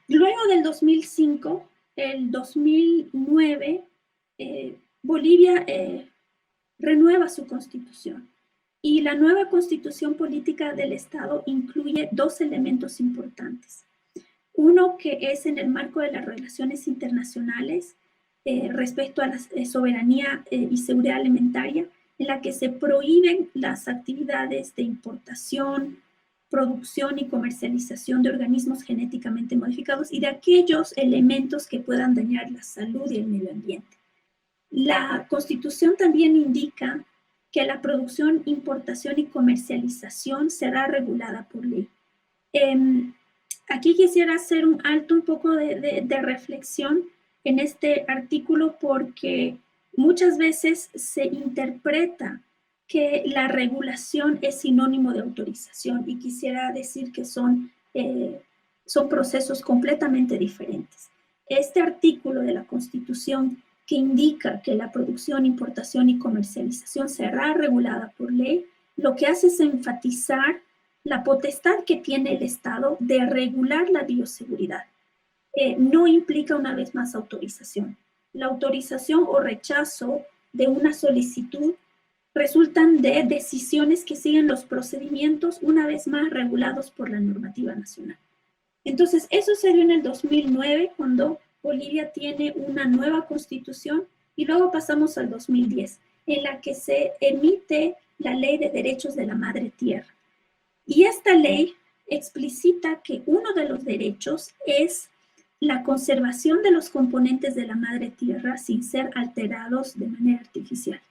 Luego del 2005, el 2009, Bolivia renueva su constitución. Y la nueva constitución política del Estado incluye 2 elementos importantes. Uno, que es en el marco de las relaciones internacionales respecto a la soberanía y seguridad alimentaria, en la que se prohíben las actividades de importación, producción y comercialización de organismos genéticamente modificados y de aquellos elementos que puedan dañar la salud y el medio ambiente. La Constitución también indica que la producción, importación y comercialización será regulada por ley. Aquí quisiera hacer un alto, un poco de reflexión en este artículo, porque muchas veces se interpreta que la regulación es sinónimo de autorización, y quisiera decir que son procesos completamente diferentes. Este artículo de la Constitución, que indica que la producción, importación y comercialización será regulada por ley, lo que hace es enfatizar la potestad que tiene el Estado de regular la bioseguridad. No implica, una vez más, autorización. La autorización o rechazo de una solicitud resultan de decisiones que siguen los procedimientos, una vez más, regulados por la normativa nacional. Entonces, eso se dio en el 2009, cuando Bolivia tiene una nueva constitución, y luego pasamos al 2010, en la que se emite la Ley de Derechos de la Madre Tierra. Y esta ley explicita que uno de los derechos es la conservación de los componentes de la Madre Tierra sin ser alterados de manera artificial.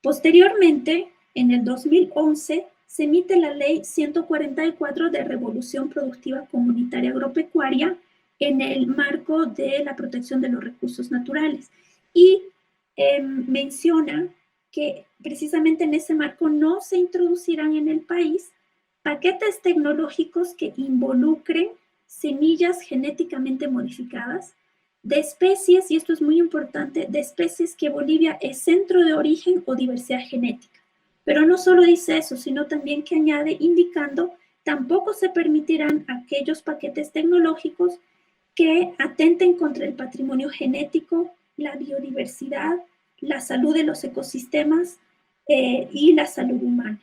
Posteriormente, en el 2011, se emite la Ley 144 de Revolución Productiva Comunitaria Agropecuaria en el marco de la protección de los recursos naturales. Y menciona que precisamente en ese marco no se introducirán en el país paquetes tecnológicos que involucren semillas genéticamente modificadas de especies, y esto es muy importante, de especies que Bolivia es centro de origen o diversidad genética. Pero no solo dice eso, sino también que añade indicando: tampoco se permitirán aquellos paquetes tecnológicos que atenten contra el patrimonio genético, la biodiversidad, la salud de los ecosistemas y la salud humana.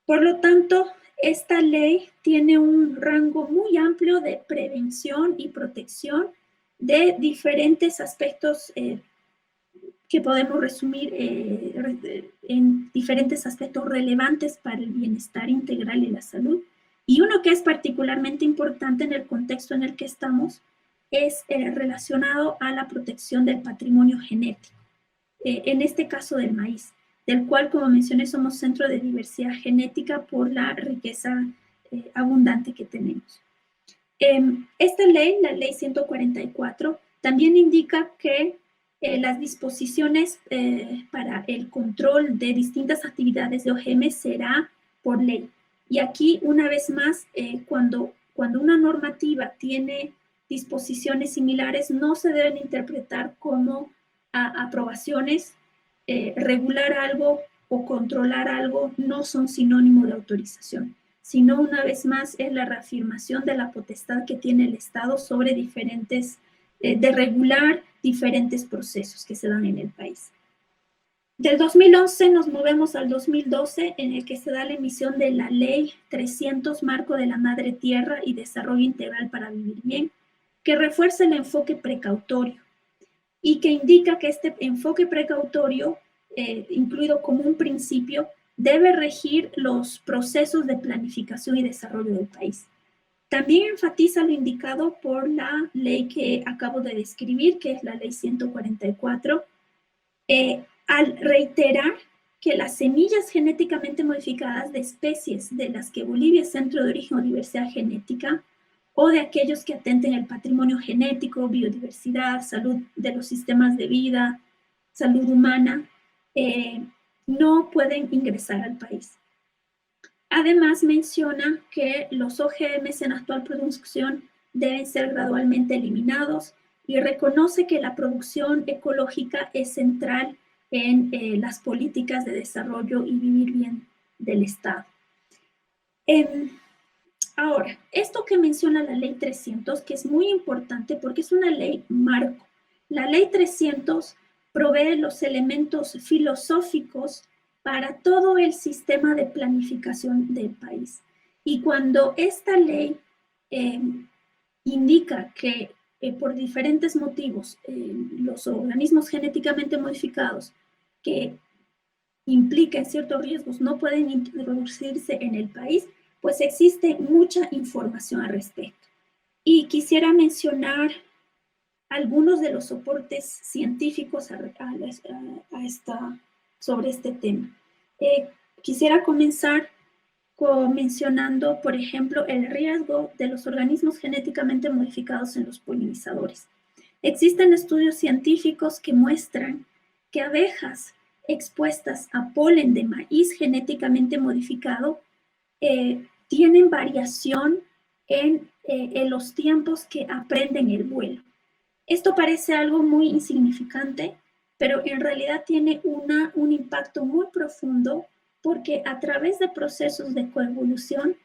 Por lo tanto, esta ley tiene un rango muy amplio de prevención y protección de diferentes aspectos que podemos resumir en diferentes aspectos relevantes para el bienestar integral y la salud. Y uno que es particularmente importante en el contexto en el que estamos es relacionado a la protección del patrimonio genético, en este caso del maíz, del cual, como mencioné, somos centro de diversidad genética por la riqueza abundante que tenemos. Esta ley, la Ley 144, también indica que las disposiciones para el control de distintas actividades de OGM será por ley. Y aquí, una vez más, cuando una normativa tiene disposiciones similares, no se deben interpretar como aprobaciones, regular algo o controlar algo no son sinónimo de autorización, sino una vez más es la reafirmación de la potestad que tiene el Estado sobre diferentes, de regular diferentes procesos que se dan en el país. Del 2011 nos movemos al 2012, en el que se da la emisión de la Ley 300, Marco de la Madre Tierra y Desarrollo Integral para Vivir Bien, que refuerza el enfoque precautorio y que indica que este enfoque precautorio, incluido como un principio, debe regir los procesos de planificación y desarrollo del país. También enfatiza lo indicado por la ley que acabo de describir, que es la Ley 144, al reiterar que las semillas genéticamente modificadas de especies de las que Bolivia es centro de origen o diversidad genética, o de aquellos que atenten el patrimonio genético, biodiversidad, salud de los sistemas de vida, salud humana, no pueden ingresar al país. Además, menciona que los OGMs en actual producción deben ser gradualmente eliminados y reconoce que la producción ecológica es central en las políticas de desarrollo y vivir bien del Estado. Ahora, esto que menciona la Ley 300, que es muy importante porque es una ley marco. La Ley 300 provee los elementos filosóficos para todo el sistema de planificación del país. Y cuando esta ley indica que por diferentes motivos los organismos genéticamente modificados que implican ciertos riesgos no pueden introducirse en el país, pues existe mucha información al respecto. Y quisiera mencionar algunos de los soportes científicos sobre este tema. Quisiera comenzar mencionando, por ejemplo, el riesgo de los organismos genéticamente modificados en los polinizadores. Existen estudios científicos que muestran que abejas expuestas a polen de maíz genéticamente modificado tienen variación en los tiempos que aprenden el vuelo. Esto parece algo muy insignificante, pero en realidad tiene un impacto muy profundo porque a través de procesos de coevolución,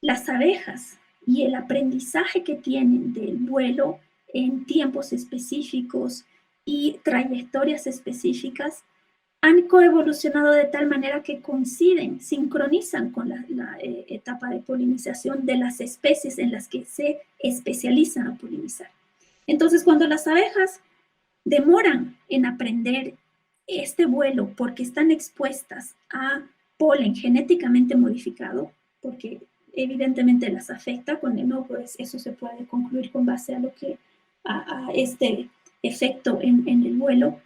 las abejas y el aprendizaje que tienen del vuelo en tiempos específicos y trayectorias específicas han coevolucionado de tal manera que coinciden, sincronizan con la etapa de polinización de las especies en las que se especializan a polinizar. Entonces, cuando las abejas demoran en aprender este vuelo porque están expuestas a polen genéticamente modificado, porque evidentemente las afecta, pues eso se puede concluir con base a este efecto en el vuelo,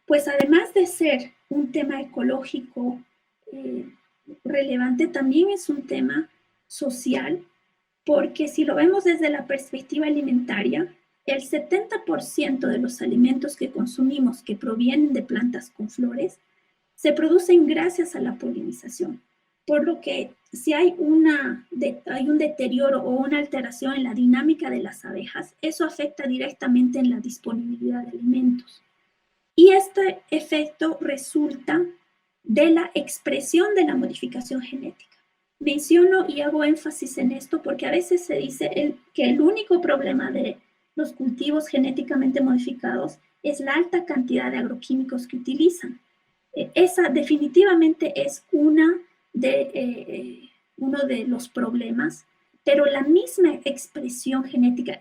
pues además de ser un tema ecológico relevante, también es un tema social, porque si lo vemos desde la perspectiva alimentaria, el 70% de los alimentos que consumimos que provienen de plantas con flores se producen gracias a la polinización, por lo que si hay un deterioro o una alteración en la dinámica de las abejas, eso afecta directamente en la disponibilidad de alimentos. Y este efecto resulta de la expresión de la modificación genética. Menciono y hago énfasis en esto porque a veces se dice que el único problema de los cultivos genéticamente modificados es la alta cantidad de agroquímicos que utilizan. Esa definitivamente es uno de los problemas, pero la misma expresión genética,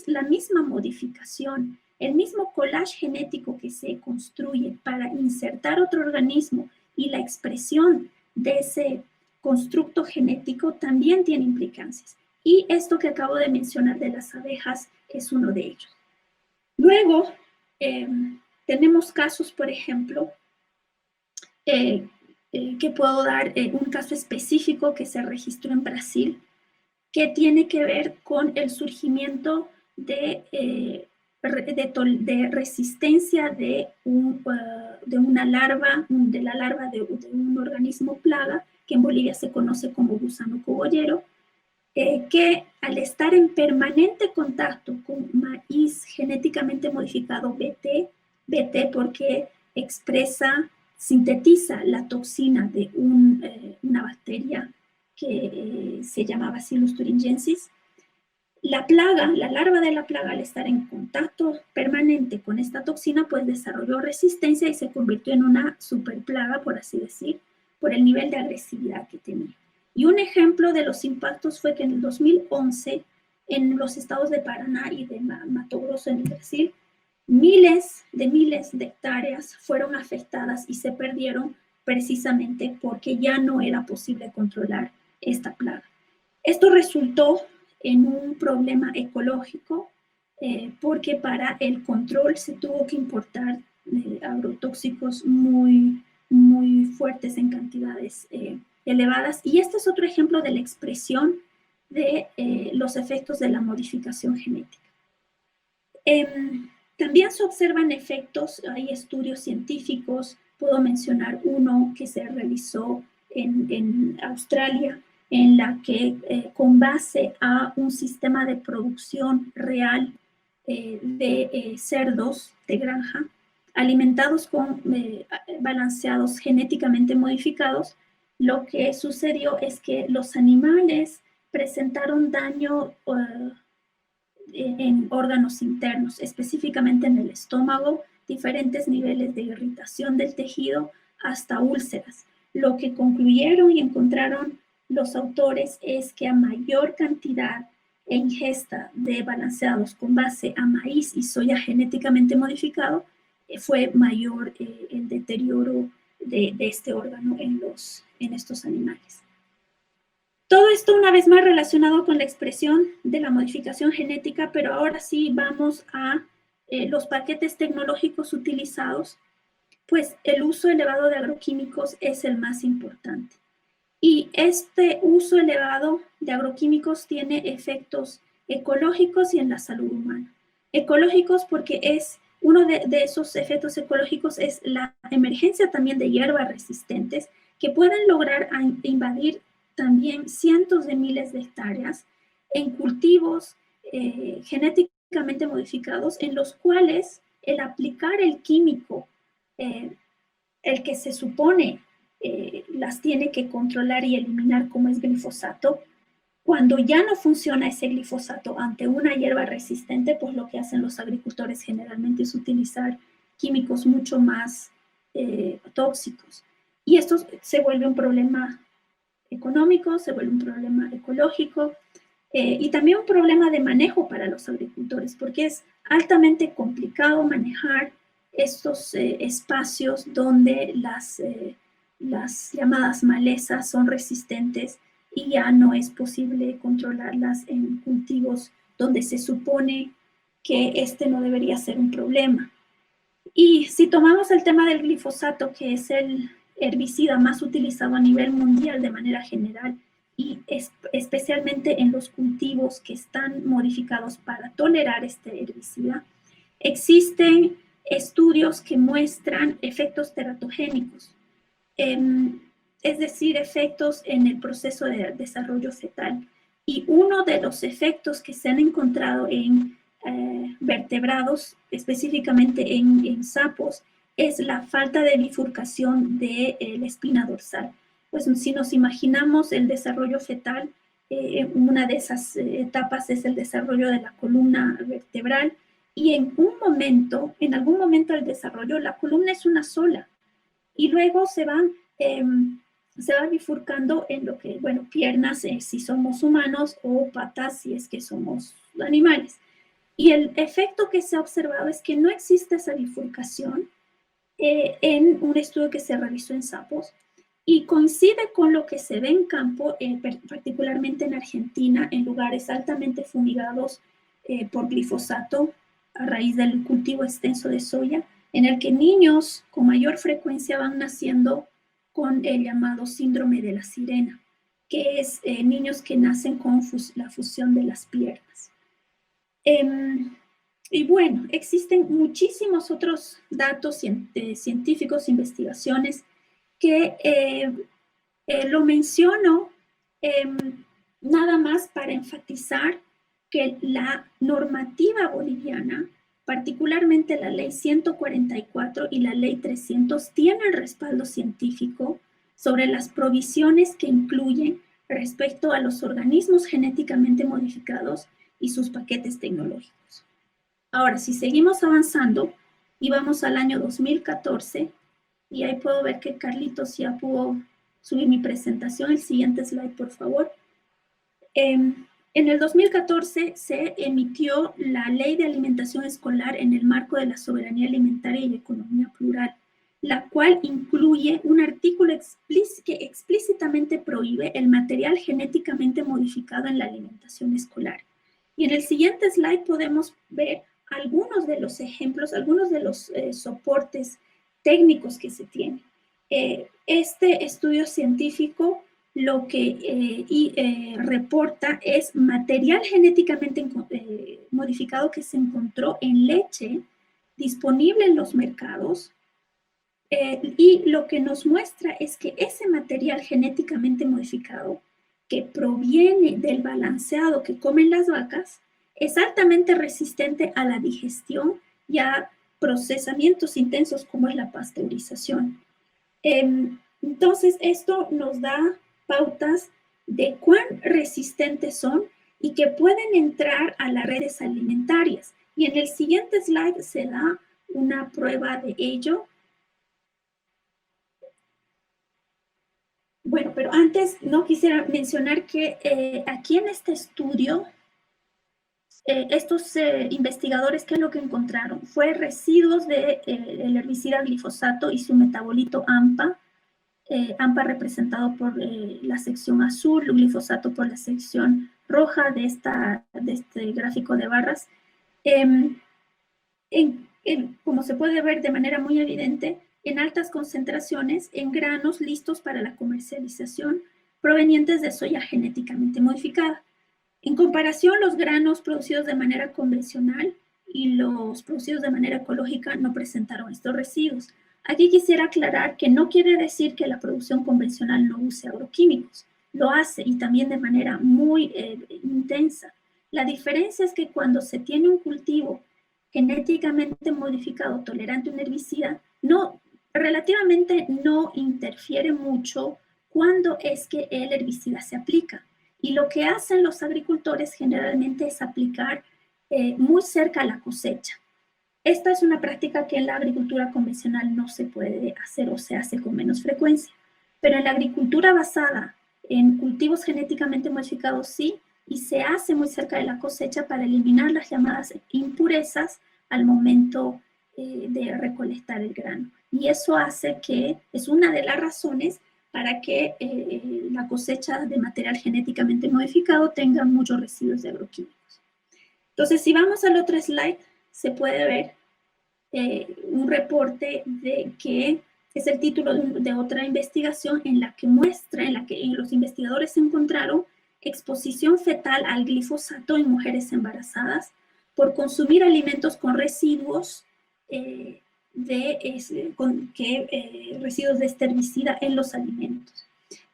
la misma modificación, el mismo collage genético que se construye para insertar otro organismo y la expresión de ese constructo genético también tiene implicancias. Y esto que acabo de mencionar de las abejas es uno de ellos. Luego, tenemos casos, por ejemplo, que puedo dar un caso específico que se registró en Brasil, que tiene que ver con el surgimiento de resistencia de una larva, de la larva de un organismo plaga, que en Bolivia se conoce como gusano cogollero, que al estar en permanente contacto con maíz genéticamente modificado BT porque sintetiza la toxina de una bacteria que se llama Bacillus thuringiensis. La larva de la plaga, al estar en contacto permanente con esta toxina, pues desarrolló resistencia y se convirtió en una superplaga, por así decir, por el nivel de agresividad que tenía. Y un ejemplo de los impactos fue que en el 2011, en los estados de Paraná y de Mato Grosso, en el Brasil, miles de hectáreas fueron afectadas y se perdieron precisamente porque ya no era posible controlar esta plaga. Esto resultó en un problema ecológico porque para el control se tuvo que importar agrotóxicos muy fuertes en cantidades elevadas. Y este es otro ejemplo de la expresión de los efectos de la modificación genética. También se observan efectos, hay estudios científicos, puedo mencionar uno que se realizó en Australia, en la que con base a un sistema de producción real de cerdos de granja, alimentados con balanceados genéticamente modificados, lo que sucedió es que los animales presentaron daño en órganos internos, específicamente en el estómago, diferentes niveles de irritación del tejido hasta úlceras. Lo que concluyeron y encontraron los autores es que a mayor cantidad e ingesta de balanceados con base a maíz y soya genéticamente modificado, fue mayor el deterioro de este órgano en estos animales. Todo esto una vez más relacionado con la expresión de la modificación genética, pero ahora sí vamos a los paquetes tecnológicos utilizados, pues el uso elevado de agroquímicos es el más importante. Y este uso elevado de agroquímicos tiene efectos ecológicos y en la salud humana. Ecológicos porque uno de esos efectos ecológicos es la emergencia también de hierbas resistentes que pueden lograr invadir también cientos de miles de hectáreas en cultivos genéticamente modificados en los cuales el aplicar el químico, el que se supone las tiene que controlar y eliminar como es glifosato, cuando ya no funciona ese glifosato ante una hierba resistente, pues lo que hacen los agricultores generalmente es utilizar químicos mucho más tóxicos. Y esto se vuelve un problema económico, se vuelve un problema ecológico y también un problema de manejo para los agricultores, porque es altamente complicado manejar estos espacios donde las llamadas malezas son resistentes y ya no es posible controlarlas en cultivos donde se supone que este no debería ser un problema. Y si tomamos el tema del glifosato, que es el herbicida más utilizado a nivel mundial de manera general y especialmente en los cultivos que están modificados para tolerar este herbicida, existen estudios que muestran efectos teratogénicos, es decir, efectos en el proceso de desarrollo fetal. Y uno de los efectos que se han encontrado en vertebrados, específicamente en sapos, es la falta de bifurcación de la espina dorsal. Pues si nos imaginamos el desarrollo fetal, una de esas etapas es el desarrollo de la columna vertebral y en algún momento del desarrollo, la columna es una sola y luego se va bifurcando en lo que, bueno, piernas si somos humanos o patas si es que somos animales. Y el efecto que se ha observado es que no existe esa bifurcación en un estudio que se realizó en sapos y coincide con lo que se ve en campo, particularmente en Argentina, en lugares altamente fumigados por glifosato a raíz del cultivo extenso de soya, en el que niños con mayor frecuencia van naciendo con el llamado síndrome de la sirena, que es niños que nacen con la fusión de las piernas. Y bueno, existen muchísimos otros datos científicos, investigaciones, que lo menciono nada más para enfatizar que la normativa boliviana, particularmente la ley 144 y la ley 300, tienen respaldo científico sobre las provisiones que incluyen respecto a los organismos genéticamente modificados y sus paquetes tecnológicos. Ahora, si seguimos avanzando y vamos al año 2014, y ahí puedo ver que Carlitos ya pudo subir mi presentación. El siguiente slide, por favor. En el 2014 se emitió la Ley de Alimentación Escolar en el marco de la soberanía alimentaria y la economía plural, la cual incluye un artículo que explícitamente prohíbe el material genéticamente modificado en la alimentación escolar. Y en el siguiente slide podemos ver algunos de los ejemplos, algunos de los soportes técnicos que se tienen. Este estudio científico lo que reporta es material genéticamente modificado que se encontró en leche disponible en los mercados, y lo que nos muestra es que ese material genéticamente modificado que proviene del balanceado que comen las vacas es altamente resistente a la digestión y a procesamientos intensos como es la pasteurización. Entonces, esto nos da pautas de cuán resistentes son y que pueden entrar a las redes alimentarias. Y en el siguiente slide se da una prueba de ello. Bueno, pero antes no quisiera mencionar que aquí en este estudio, estos investigadores, ¿qué es lo que encontraron? Fue residuos del herbicida glifosato y su metabolito AMPA, AMPA representado por la sección azul, glifosato por la sección roja de este gráfico de barras. Como se puede ver de manera muy evidente, en altas concentraciones en granos listos para la comercialización provenientes de soya genéticamente modificada. En comparación, los granos producidos de manera convencional y los producidos de manera ecológica no presentaron estos residuos. Aquí quisiera aclarar que no quiere decir que la producción convencional no use agroquímicos. Lo hace y también de manera muy intensa. La diferencia es que cuando se tiene un cultivo genéticamente modificado tolerante a un herbicida, relativamente no interfiere mucho cuando es que el herbicida se aplica. Y lo que hacen los agricultores generalmente es aplicar muy cerca a la cosecha. Esta es una práctica que en la agricultura convencional no se puede hacer o se hace con menos frecuencia. Pero en la agricultura basada en cultivos genéticamente modificados sí, y se hace muy cerca de la cosecha para eliminar las llamadas impurezas al momento de recolectar el grano. Y eso hace que, es una de las razones para que la cosecha de material genéticamente modificado tenga muchos residuos de agroquímicos. Entonces, si vamos al otro slide, se puede ver un reporte que es el título de otra investigación en la que muestra, en la que los investigadores encontraron exposición fetal al glifosato en mujeres embarazadas por consumir alimentos con residuos residuos de este herbicida en los alimentos.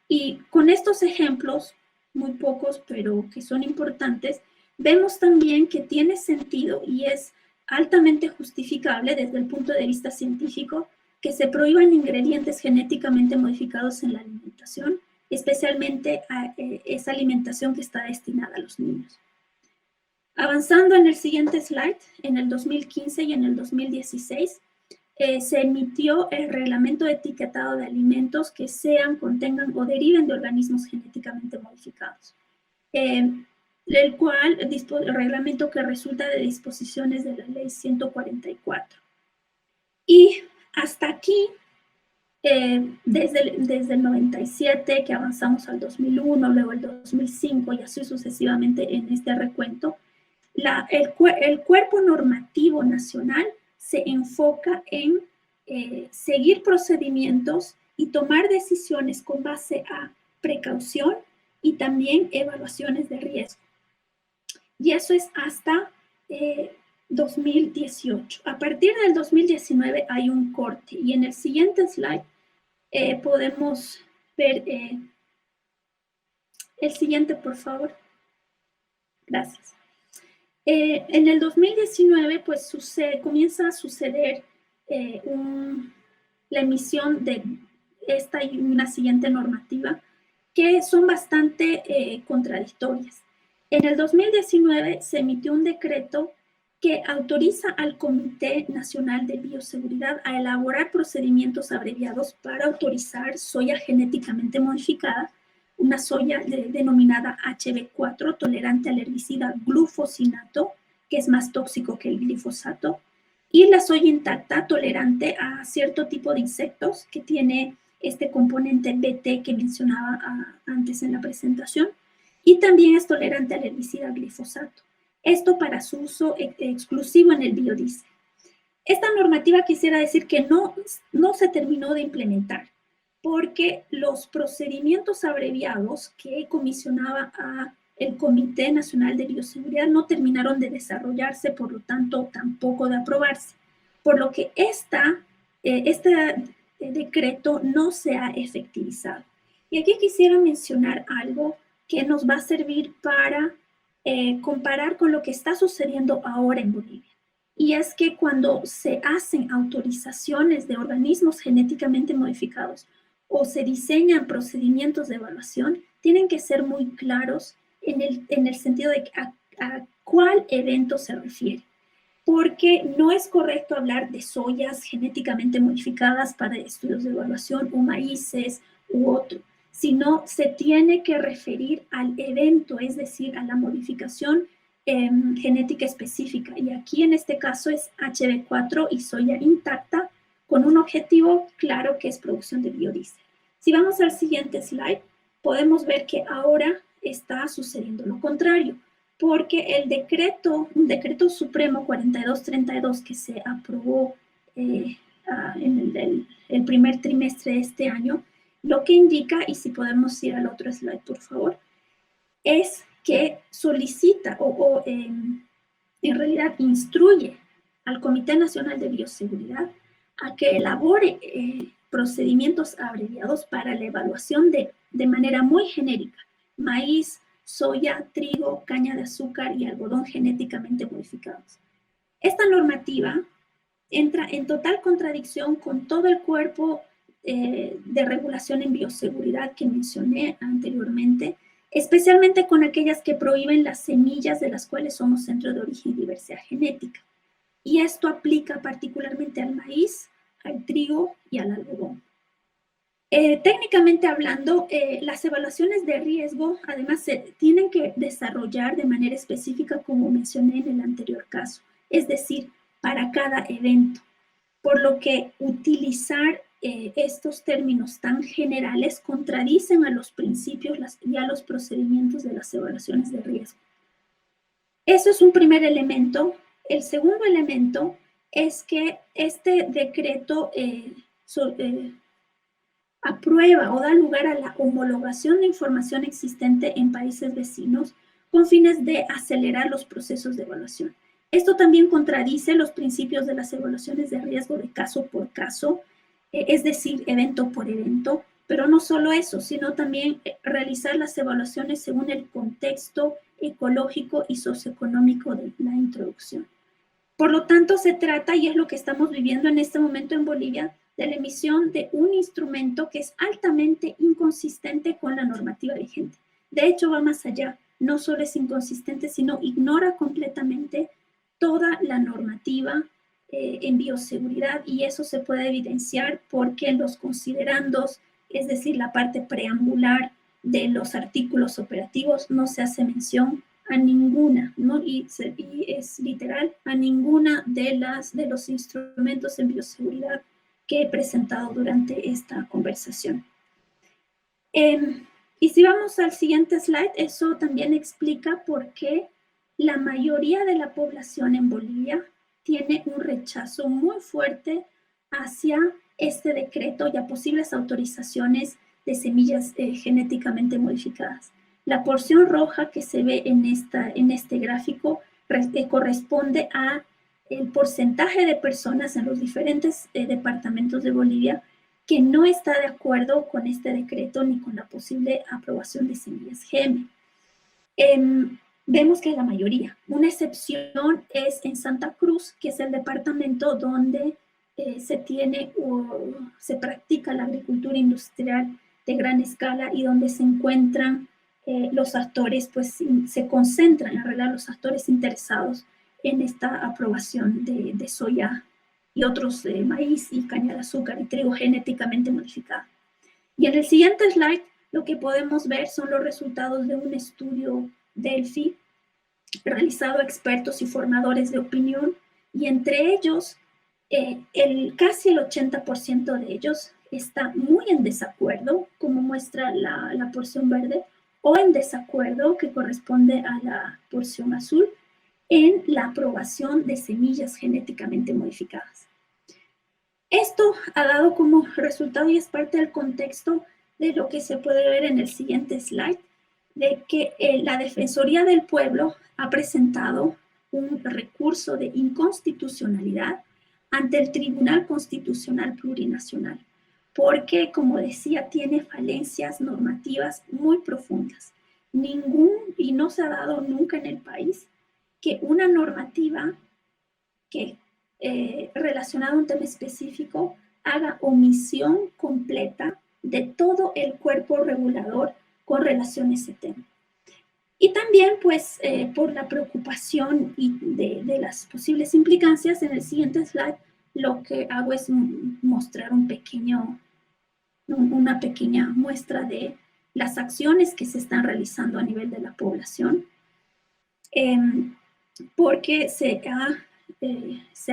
Y con estos ejemplos, muy pocos, pero que son importantes, vemos también que tiene sentido y es altamente justificable desde el punto de vista científico que se prohíban ingredientes genéticamente modificados en la alimentación, especialmente a esa alimentación que está destinada a los niños. Avanzando en el siguiente slide, en el 2015 y en el 2016, se emitió el reglamento de etiquetado de alimentos que contengan o deriven de organismos genéticamente modificados, el reglamento que resulta de disposiciones de la ley 144. Y hasta aquí, desde el 97, que avanzamos al 2001, luego el 2005 y así sucesivamente en este recuento, el cuerpo normativo nacional se enfoca en seguir procedimientos y tomar decisiones con base a precaución y también evaluaciones de riesgo. Y eso es hasta 2018. A partir del 2019 hay un corte y en el siguiente slide podemos ver el siguiente, por favor. Gracias. En el 2019, pues comienza a suceder la emisión de esta y una siguiente normativa que son bastante contradictorias. En el 2019 se emitió un decreto que autoriza al Comité Nacional de Bioseguridad a elaborar procedimientos abreviados para autorizar soya genéticamente modificada, una soya denominada HB4, tolerante al herbicida glufosinato, que es más tóxico que el glifosato, y la soya intacta, tolerante a cierto tipo de insectos, que tiene este componente BT que mencionaba antes en la presentación, y también es tolerante al herbicida glifosato. Esto para su uso exclusivo en el biodiesel. Esta normativa quisiera decir que no se terminó de implementar, porque los procedimientos abreviados que comisionaba el Comité Nacional de Bioseguridad no terminaron de desarrollarse, por lo tanto, tampoco de aprobarse. Por lo que este decreto no se ha efectivizado. Y aquí quisiera mencionar algo que nos va a servir para comparar con lo que está sucediendo ahora en Bolivia. Y es que cuando se hacen autorizaciones de organismos genéticamente modificados o se diseñan procedimientos de evaluación, tienen que ser muy claros en el sentido de a cuál evento se refiere. Porque no es correcto hablar de soyas genéticamente modificadas para estudios de evaluación o maíces u otro, sino se tiene que referir al evento, es decir, a la modificación genética específica. Y aquí en este caso es HB4 y soya intacta con un objetivo claro que es producción de biodiesel. Si vamos al siguiente slide, podemos ver que ahora está sucediendo lo contrario, porque un decreto supremo 4232 que se aprobó en el primer trimestre de este año, lo que indica, y si podemos ir al otro slide, por favor, es que solicita en realidad instruye al Comité Nacional de Bioseguridad a que elabore procedimientos abreviados para la evaluación de manera muy genérica, maíz, soya, trigo, caña de azúcar y algodón genéticamente modificados. Esta normativa entra en total contradicción con todo el cuerpo de regulación en bioseguridad que mencioné anteriormente, especialmente con aquellas que prohíben las semillas de las cuales somos centro de origen y diversidad genética. Y esto aplica particularmente al maíz, al trigo y al algodón. Técnicamente hablando, las evaluaciones de riesgo, además, se tienen que desarrollar de manera específica, como mencioné en el anterior caso, es decir, para cada evento. Por lo que utilizar estos términos tan generales contradicen a los principios y a los procedimientos de las evaluaciones de riesgo. Eso es un primer elemento. El segundo elemento es que este decreto aprueba o da lugar a la homologación de información existente en países vecinos con fines de acelerar los procesos de evaluación. Esto también contradice los principios de las evaluaciones de riesgo de caso por caso, es decir, evento por evento, pero no solo eso, sino también realizar las evaluaciones según el contexto ecológico y socioeconómico de la introducción. Por lo tanto, se trata, y es lo que estamos viviendo en este momento en Bolivia, de la emisión de un instrumento que es altamente inconsistente con la normativa vigente. De hecho, va más allá. No solo es inconsistente, sino ignora completamente toda la normativa en bioseguridad, y eso se puede evidenciar porque en los considerandos, es decir, la parte preambular de los artículos operativos, no se hace mención a ninguna, ¿no? Y es literal, a ninguna de los instrumentos en bioseguridad que he presentado durante esta conversación. Y si vamos al siguiente slide, eso también explica por qué la mayoría de la población en Bolivia tiene un rechazo muy fuerte hacia este decreto y a posibles autorizaciones de semillas genéticamente modificadas. La porción roja que se ve en este gráfico corresponde a el porcentaje de personas en los diferentes departamentos de Bolivia que no está de acuerdo con este decreto ni con la posible aprobación de semillas GM. vemos que la mayoría. Una excepción es en Santa Cruz, que es el departamento donde se practica la agricultura industrial de gran escala y donde se encuentran los actores, pues se concentran en realidad los actores interesados en esta aprobación de soya y otros maíz y caña de azúcar y trigo genéticamente modificado. Y en el siguiente slide lo que podemos ver son los resultados de un estudio Delphi realizado a expertos y formadores de opinión, y entre ellos casi el 80% de ellos está muy en desacuerdo, como muestra la porción verde, o en desacuerdo, que corresponde a la porción azul, en la aprobación de semillas genéticamente modificadas. Esto ha dado como resultado, y es parte del contexto de lo que se puede ver en el siguiente slide, de que la Defensoría del Pueblo ha presentado un recurso de inconstitucionalidad ante el Tribunal Constitucional Plurinacional, porque, como decía, tiene falencias normativas muy profundas. Y no se ha dado nunca en el país que una normativa que relacionada a un tema específico haga omisión completa de todo el cuerpo regulador con relación a ese tema. Y también, pues, por la preocupación de las posibles implicancias, en el siguiente slide lo que hago es mostrar una pequeña muestra de las acciones que se están realizando a nivel de la población, porque se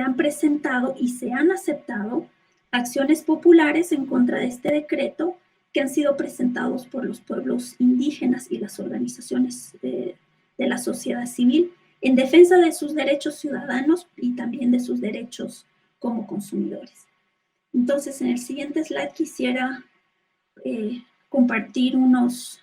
han presentado y se han aceptado acciones populares en contra de este decreto que han sido presentados por los pueblos indígenas y las organizaciones de la sociedad civil en defensa de sus derechos ciudadanos y también de sus derechos como consumidores. Entonces, en el siguiente slide quisiera compartir unos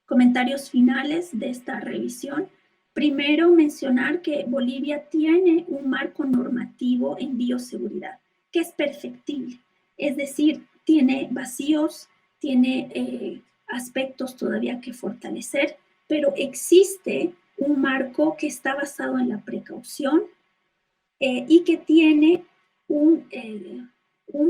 comentarios finales de esta revisión. Primero, mencionar que Bolivia tiene un marco normativo en bioseguridad que es perfectible, es decir, tiene vacíos, tiene aspectos todavía que fortalecer, pero existe un marco que está basado en la precaución y que tiene un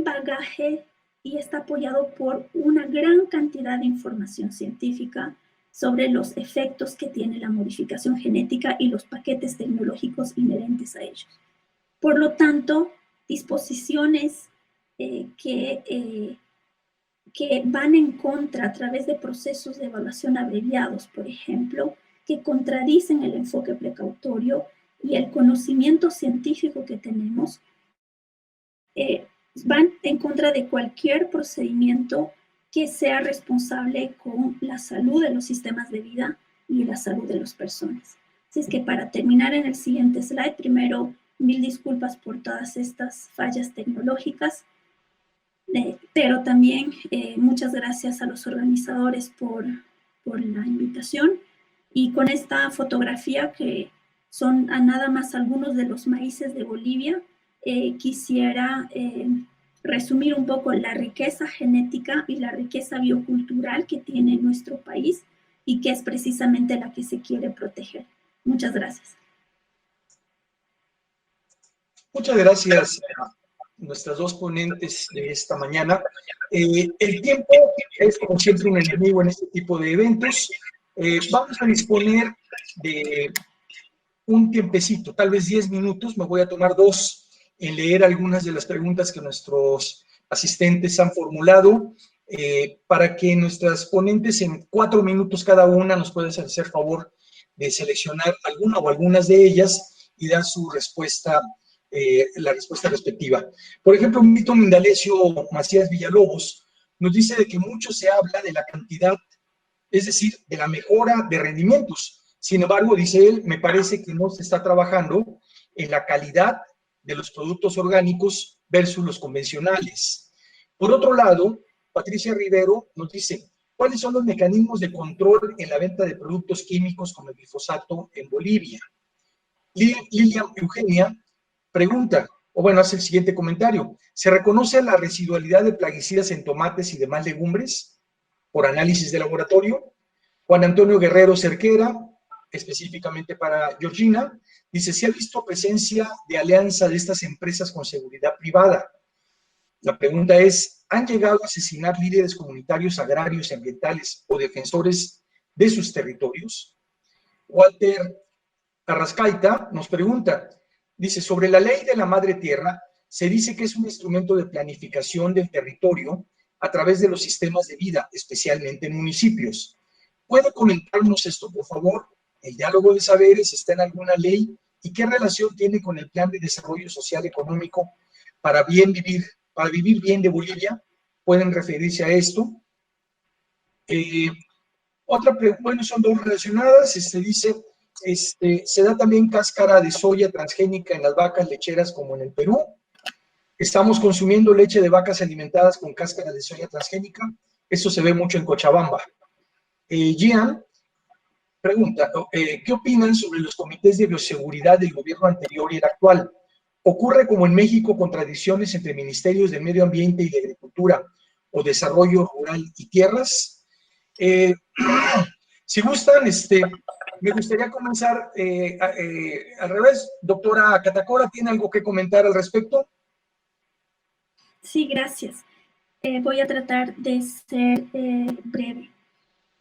bagaje y está apoyado por una gran cantidad de información científica sobre los efectos que tiene la modificación genética y los paquetes tecnológicos inherentes a ellos. Por lo tanto, disposiciones que van en contra a través de procesos de evaluación abreviados, por ejemplo, que contradicen el enfoque precautorio y el conocimiento científico que tenemos, van en contra de cualquier procedimiento que sea responsable con la salud de los sistemas de vida y la salud de las personas. Así es que para terminar en el siguiente slide, primero, 1000 disculpas por todas estas fallas tecnológicas, pero también muchas gracias a los organizadores por la invitación. Y con esta fotografía, que son a nada más algunos de los maíces de Bolivia, quisiera resumir un poco la riqueza genética y la riqueza biocultural que tiene nuestro país y que es precisamente la que se quiere proteger. Muchas gracias. Muchas gracias a nuestras dos ponentes de esta mañana. El tiempo es, como siempre, un enemigo en este tipo de eventos. Vamos a disponer de un tiempecito, tal vez 10 minutos. Me voy a tomar 2 en leer algunas de las preguntas que nuestros asistentes han formulado, para que nuestras ponentes en 4 minutos cada una nos puedan hacer favor de seleccionar alguna o algunas de ellas y dar su respuesta, la respuesta respectiva. Por ejemplo, Mito Mindalecio Macías Villalobos nos dice de que mucho se habla de la cantidad, es decir, de la mejora de rendimientos. Sin embargo, dice él, me parece que no se está trabajando en la calidad de los productos orgánicos versus los convencionales. Por otro lado, Patricia Rivero nos dice, ¿cuáles son los mecanismos de control en la venta de productos químicos como el glifosato en Bolivia? Lilian Eugenia pregunta, o bueno, hace el siguiente comentario, ¿se reconoce la residualidad de plaguicidas en tomates y demás legumbres por análisis de laboratorio? Juan Antonio Guerrero Cerquera específicamente para Georgina. Dice, ¿se ha visto presencia de alianza de estas empresas con seguridad privada? La pregunta es, ¿han llegado a asesinar líderes comunitarios, agrarios y ambientales o defensores de sus territorios? Walter Arrascaita nos pregunta, dice, sobre la ley de la madre tierra, se dice que es un instrumento de planificación del territorio a través de los sistemas de vida, especialmente en municipios. ¿Puede comentarnos esto, por favor? ¿El diálogo de saberes está en alguna ley? ¿Y qué relación tiene con el Plan de Desarrollo Social Económico para vivir bien de Bolivia? ¿Pueden referirse a esto? Otra pregunta, bueno, son dos relacionadas. Dice, ¿se da también cáscara de soya transgénica en las vacas lecheras como en el Perú? ¿Estamos consumiendo leche de vacas alimentadas con cáscara de soya transgénica? Eso se ve mucho en Cochabamba. Gian pregunta, ¿qué opinan sobre los comités de bioseguridad del gobierno anterior y el actual? ¿Ocurre como en México contradicciones entre ministerios de Medio Ambiente y de Agricultura o Desarrollo Rural y Tierras? Si gustan, me gustaría comenzar al revés. Doctora Catacora, ¿tiene algo que comentar al respecto? Sí, gracias. Voy a tratar de ser breve.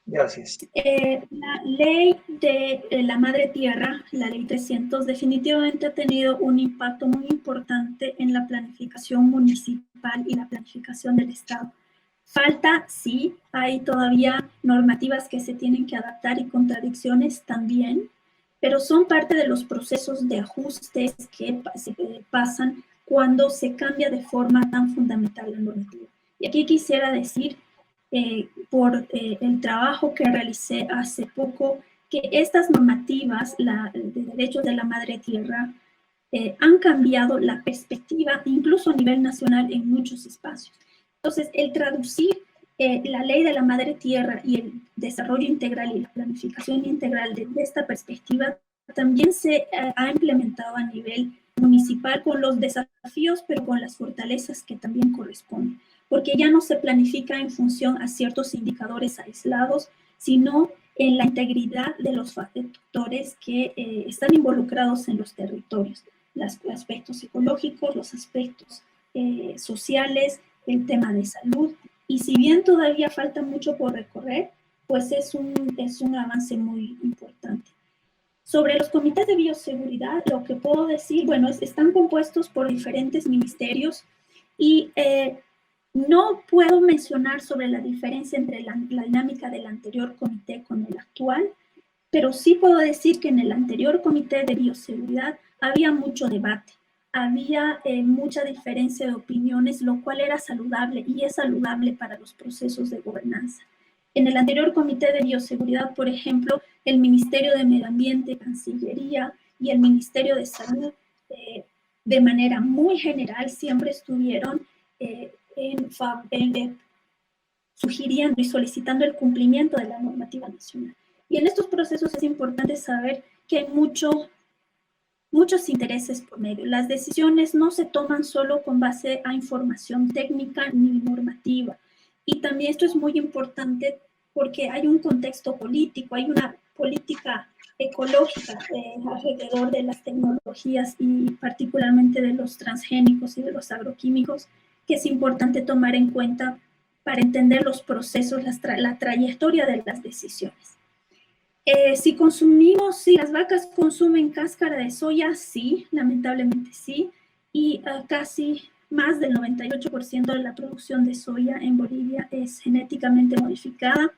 Gracias. La ley de la madre tierra, la ley 300, definitivamente ha tenido un impacto muy importante en la planificación municipal y la planificación del Estado. Falta, sí, hay todavía normativas que se tienen que adaptar y contradicciones también, pero son parte de los procesos de ajustes que se pasan cuando se cambia de forma tan fundamental la normativa. Y aquí quisiera decir, por el trabajo que realicé hace poco, que estas normativas de derechos de la madre tierra han cambiado la perspectiva, incluso a nivel nacional, en muchos espacios. Entonces, el traducir la ley de la madre tierra y el desarrollo integral y la planificación integral de esta perspectiva también se ha implementado a nivel municipal con los desafíos, pero con las fortalezas que también corresponden, porque ya no se planifica en función a ciertos indicadores aislados, sino en la integridad de los factores que están involucrados en los territorios, los aspectos ecológicos, los aspectos sociales, el tema de salud. Y si bien todavía falta mucho por recorrer, pues es un avance muy importante. Sobre los comités de bioseguridad, lo que puedo decir, bueno, están compuestos por diferentes ministerios y no puedo mencionar sobre la diferencia entre la dinámica del anterior comité con el actual, pero sí puedo decir que en el anterior comité de bioseguridad había mucho debate, había mucha diferencia de opiniones, lo cual era saludable y es saludable para los procesos de gobernanza. En el anterior comité de bioseguridad, por ejemplo, el Ministerio de Medio Ambiente, Cancillería y el Ministerio de Salud, de manera muy general, siempre estuvieron sugiriendo y solicitando el cumplimiento de la normativa nacional. Y en estos procesos es importante saber que hay muchos intereses por medio. Las decisiones no se toman solo con base a información técnica ni normativa. Y también esto es muy importante porque hay un contexto político, hay una política ecológica alrededor de las tecnologías y particularmente de los transgénicos y de los agroquímicos, que es importante tomar en cuenta para entender los procesos, la trayectoria de las decisiones. Si las vacas consumen cáscara de soya, sí, lamentablemente sí, y casi más del 98% de la producción de soya en Bolivia es genéticamente modificada.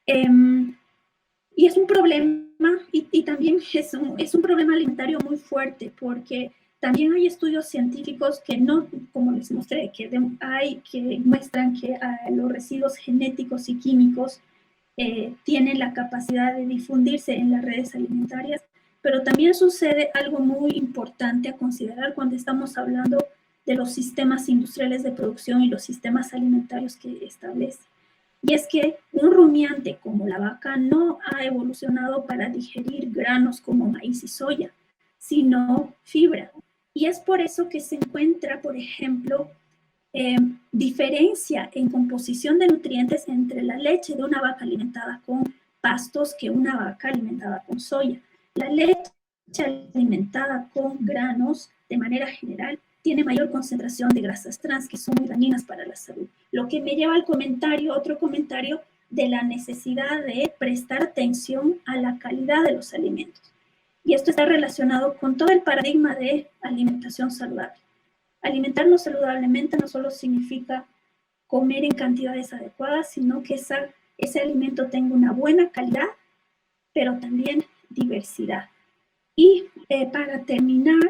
Y es un problema, y también es un problema alimentario muy fuerte, porque también hay estudios científicos que no, como les mostré, que muestran que los residuos genéticos y químicos tienen la capacidad de difundirse en las redes alimentarias, pero también sucede algo muy importante a considerar cuando estamos hablando de los sistemas industriales de producción y los sistemas alimentarios que establece. Y es que un rumiante como la vaca no ha evolucionado para digerir granos como maíz y soya, sino fibra. Y es por eso que se encuentra, por ejemplo, diferencia en composición de nutrientes entre la leche de una vaca alimentada con pastos que una vaca alimentada con soya. La leche alimentada con granos, de manera general, tiene mayor concentración de grasas trans que son muy dañinas para la salud. Lo que me lleva al comentario, otro comentario, de la necesidad de prestar atención a la calidad de los alimentos. Y esto está relacionado con todo el paradigma de alimentación saludable. Alimentarnos saludablemente no solo significa comer en cantidades adecuadas, sino que ese alimento tenga una buena calidad, pero también diversidad. Y para terminar,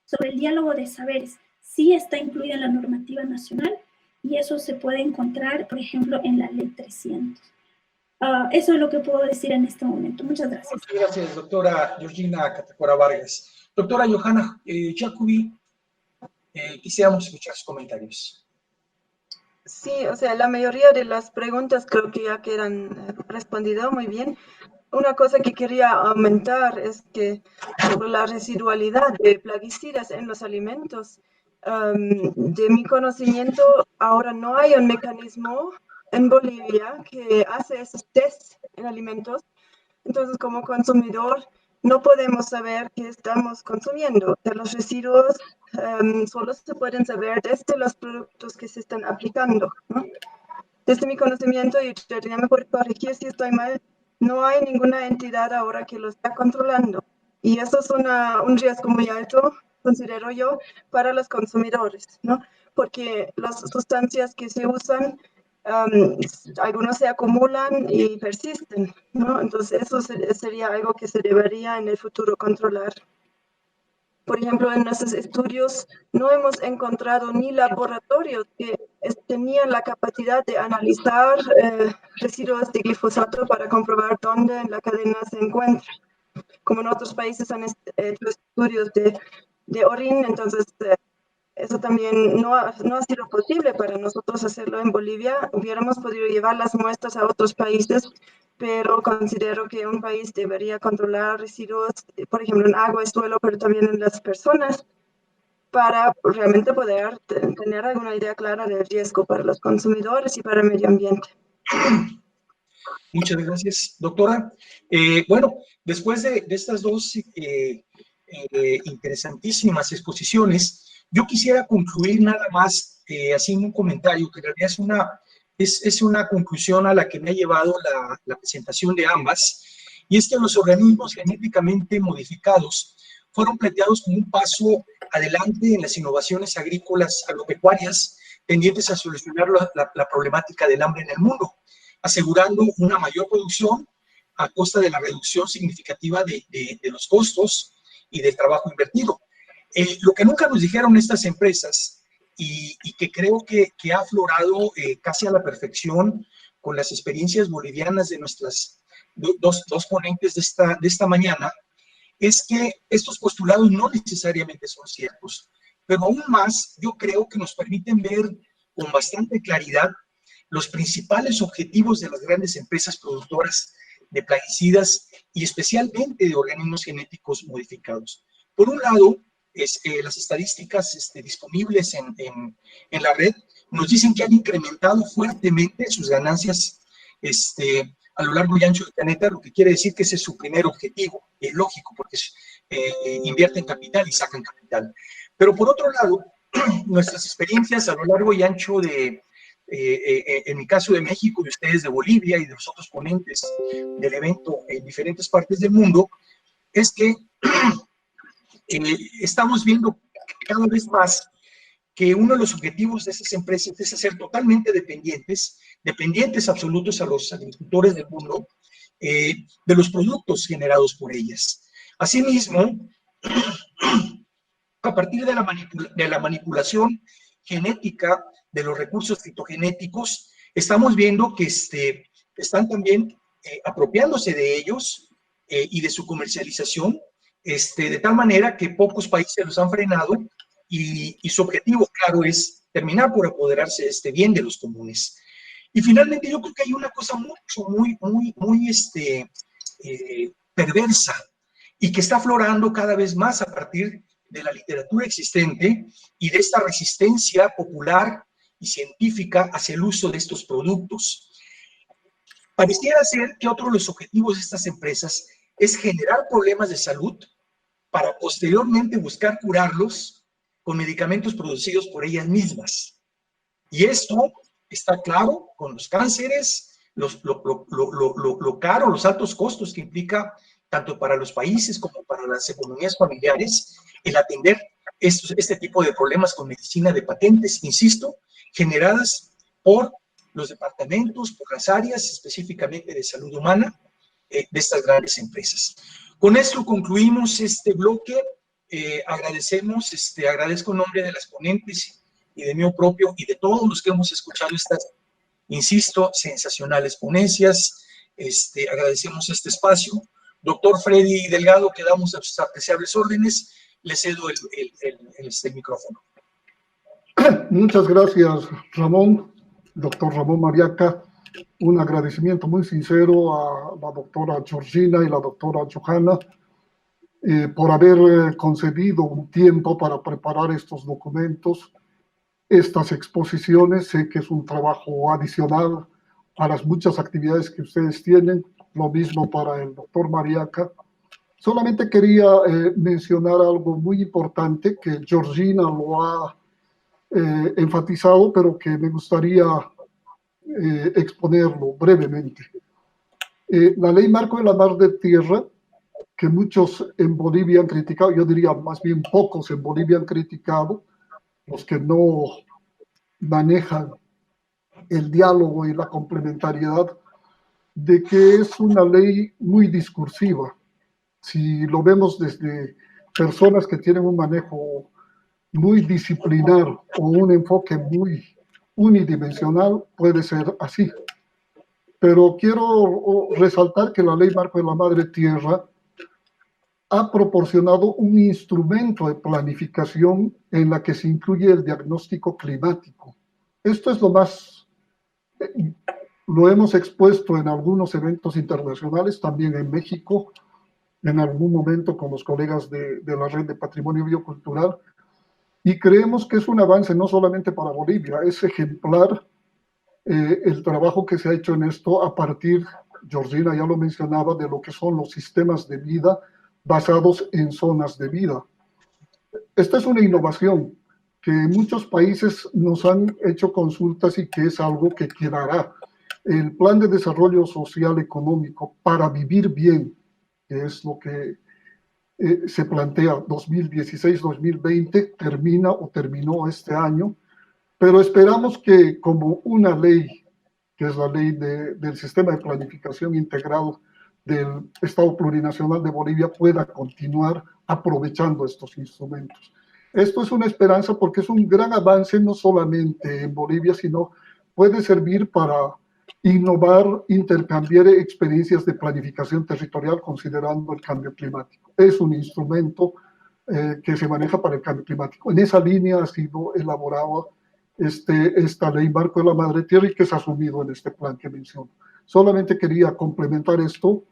sobre el diálogo de saberes, sí está incluida en la normativa nacional y eso se puede encontrar, por ejemplo, en la ley 300. Eso es lo que puedo decir en este momento. Muchas gracias. Muchas gracias, doctora Georgina Catacora Vargas. Doctora Johanna Jacobi, quisiéramos escuchar sus comentarios. Sí, o sea, la mayoría de las preguntas creo que ya quedan respondidas muy bien. Una cosa que quería aumentar es que sobre la residualidad de plaguicidas en los alimentos, de mi conocimiento, ahora no hay un mecanismo en Bolivia que hace esos tests en alimentos. Entonces, como consumidor, no podemos saber qué estamos consumiendo. De los residuos solo se pueden saber desde los productos que se están aplicando, ¿no? Desde mi conocimiento, y ya me puede corregir si estoy mal, no hay ninguna entidad ahora que lo está controlando. Y eso es un riesgo muy alto, considero yo, para los consumidores, ¿no? Porque las sustancias que se usan, algunos se acumulan y persisten, ¿no? Entonces, eso sería algo que se debería en el futuro controlar. Por ejemplo, en nuestros estudios no hemos encontrado ni laboratorios que tenían la capacidad de analizar residuos de glifosato para comprobar dónde en la cadena se encuentra. Como en otros países han hecho estudios de orín, entonces eso también no ha sido posible para nosotros hacerlo en Bolivia. Hubiéramos podido llevar las muestras a otros países, pero considero que un país debería controlar residuos, por ejemplo, en agua y suelo, pero también en las personas, para realmente poder tener alguna idea clara del riesgo para los consumidores y para el medio ambiente. Muchas gracias, doctora. Bueno, después de estas dos interesantísimas exposiciones, yo quisiera concluir nada más haciendo un comentario que en realidad es una conclusión a la que me ha llevado la presentación de ambas, y es que los organismos genéticamente modificados fueron planteados como un paso adelante en las innovaciones agrícolas agropecuarias tendientes a solucionar la problemática del hambre en el mundo, asegurando una mayor producción a costa de la reducción significativa de los costos y del trabajo invertido. Lo que nunca nos dijeron estas empresas y que creo que ha aflorado casi a la perfección con las experiencias bolivianas de nuestras dos ponentes de esta mañana, es que estos postulados no necesariamente son ciertos, pero aún más yo creo que nos permiten ver con bastante claridad los principales objetivos de las grandes empresas productoras de plaguicidas y especialmente de organismos genéticos modificados. Por un lado, las estadísticas disponibles en la red nos dicen que han incrementado fuertemente sus ganancias a lo largo y ancho del planeta, lo que quiere decir que ese es su primer objetivo, es lógico, porque invierten capital y sacan capital. Pero por otro lado, nuestras experiencias a lo largo y ancho en mi caso de México, de ustedes de Bolivia y de los otros ponentes del evento en diferentes partes del mundo, es que estamos viendo cada vez más que uno de los objetivos de esas empresas es hacer totalmente dependientes absolutos a los agricultores del mundo de los productos generados por ellas. Asimismo, a partir de la manipulación genética de los recursos fitogenéticos, estamos viendo que están también apropiándose de ellos y de su comercialización, de tal manera que pocos países los han frenado y su objetivo, claro, es terminar por apoderarse de este bien de los comunes. Y finalmente yo creo que hay una cosa muy perversa y que está aflorando cada vez más a partir de la literatura existente y de esta resistencia popular y científica hacia el uso de estos productos. Pareciera ser que otro de los objetivos de estas empresas es generar problemas de salud para posteriormente buscar curarlos con medicamentos producidos por ellas mismas. Y esto está claro con los cánceres, lo caro, los altos costos que implica tanto para los países como para las economías familiares el atender este tipo de problemas con medicina de patentes, insisto, generadas por los departamentos, por las áreas específicamente de salud humana de estas grandes empresas. Con esto concluimos este bloque. Agradezco en nombre de las ponentes y de mí propio y de todos los que hemos escuchado estas, insisto, sensacionales ponencias. Agradecemos este espacio. Doctor Freddy Delgado, quedamos a sus apreciables órdenes. Le cedo el micrófono. Muchas gracias, Ramón, doctor Ramón Mariaca. Un agradecimiento muy sincero a la doctora Georgina y la doctora Johanna por haber concedido un tiempo para preparar estos documentos, estas exposiciones. Sé que es un trabajo adicional a las muchas actividades que ustedes tienen, lo mismo para el doctor Mariaca. Solamente quería mencionar algo muy importante que Georgina lo ha enfatizado, pero que me gustaría exponerlo brevemente. La ley marco de la mar de tierra, que muchos en Bolivia han criticado, yo diría más bien pocos en Bolivia han criticado, los que no manejan el diálogo y la complementariedad, de que es una ley muy discursiva. Si lo vemos desde personas que tienen un manejo muy disciplinar o un enfoque muy unidimensional, puede ser así. Pero quiero resaltar que la ley marco de la madre tierra ha proporcionado un instrumento de planificación en la que se incluye el diagnóstico climático. Esto es lo más, lo hemos expuesto en algunos eventos internacionales, también en México, en algún momento con los colegas de la Red de Patrimonio Biocultural, y creemos que es un avance no solamente para Bolivia, es ejemplar el trabajo que se ha hecho en esto a partir, Georgina ya lo mencionaba, de lo que son los sistemas de vida basados en zonas de vida. Esta es una innovación que muchos países nos han hecho consultas y que es algo que quedará. El Plan de Desarrollo Social Económico para vivir bien, que es lo que se plantea 2016-2020, termina o terminó este año, pero esperamos que como una ley, que es la ley del Sistema de Planificación Integrado del Estado Plurinacional de Bolivia, pueda continuar aprovechando estos instrumentos. Esto es una esperanza porque es un gran avance no solamente en Bolivia, sino puede servir para innovar, intercambiar experiencias de planificación territorial considerando el cambio climático. Es un instrumento que se maneja para el cambio climático. En esa línea ha sido elaborada esta ley marco de la madre tierra y que es asumido en este plan que menciono. Solamente quería complementar esto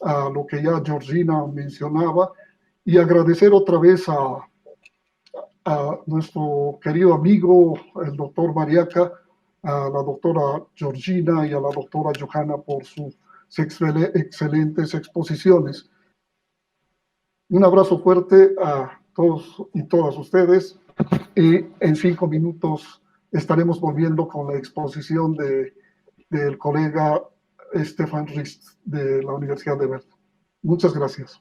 a lo que ya Georgina mencionaba y agradecer otra vez a nuestro querido amigo, el doctor Mariaca, a la doctora Georgina y a la doctora Johanna por sus excelentes exposiciones. Un abrazo fuerte a todos y todas ustedes y en 5 minutos estaremos volviendo con la exposición del colega Stefan Rist de la Universidad de Berna. Muchas gracias.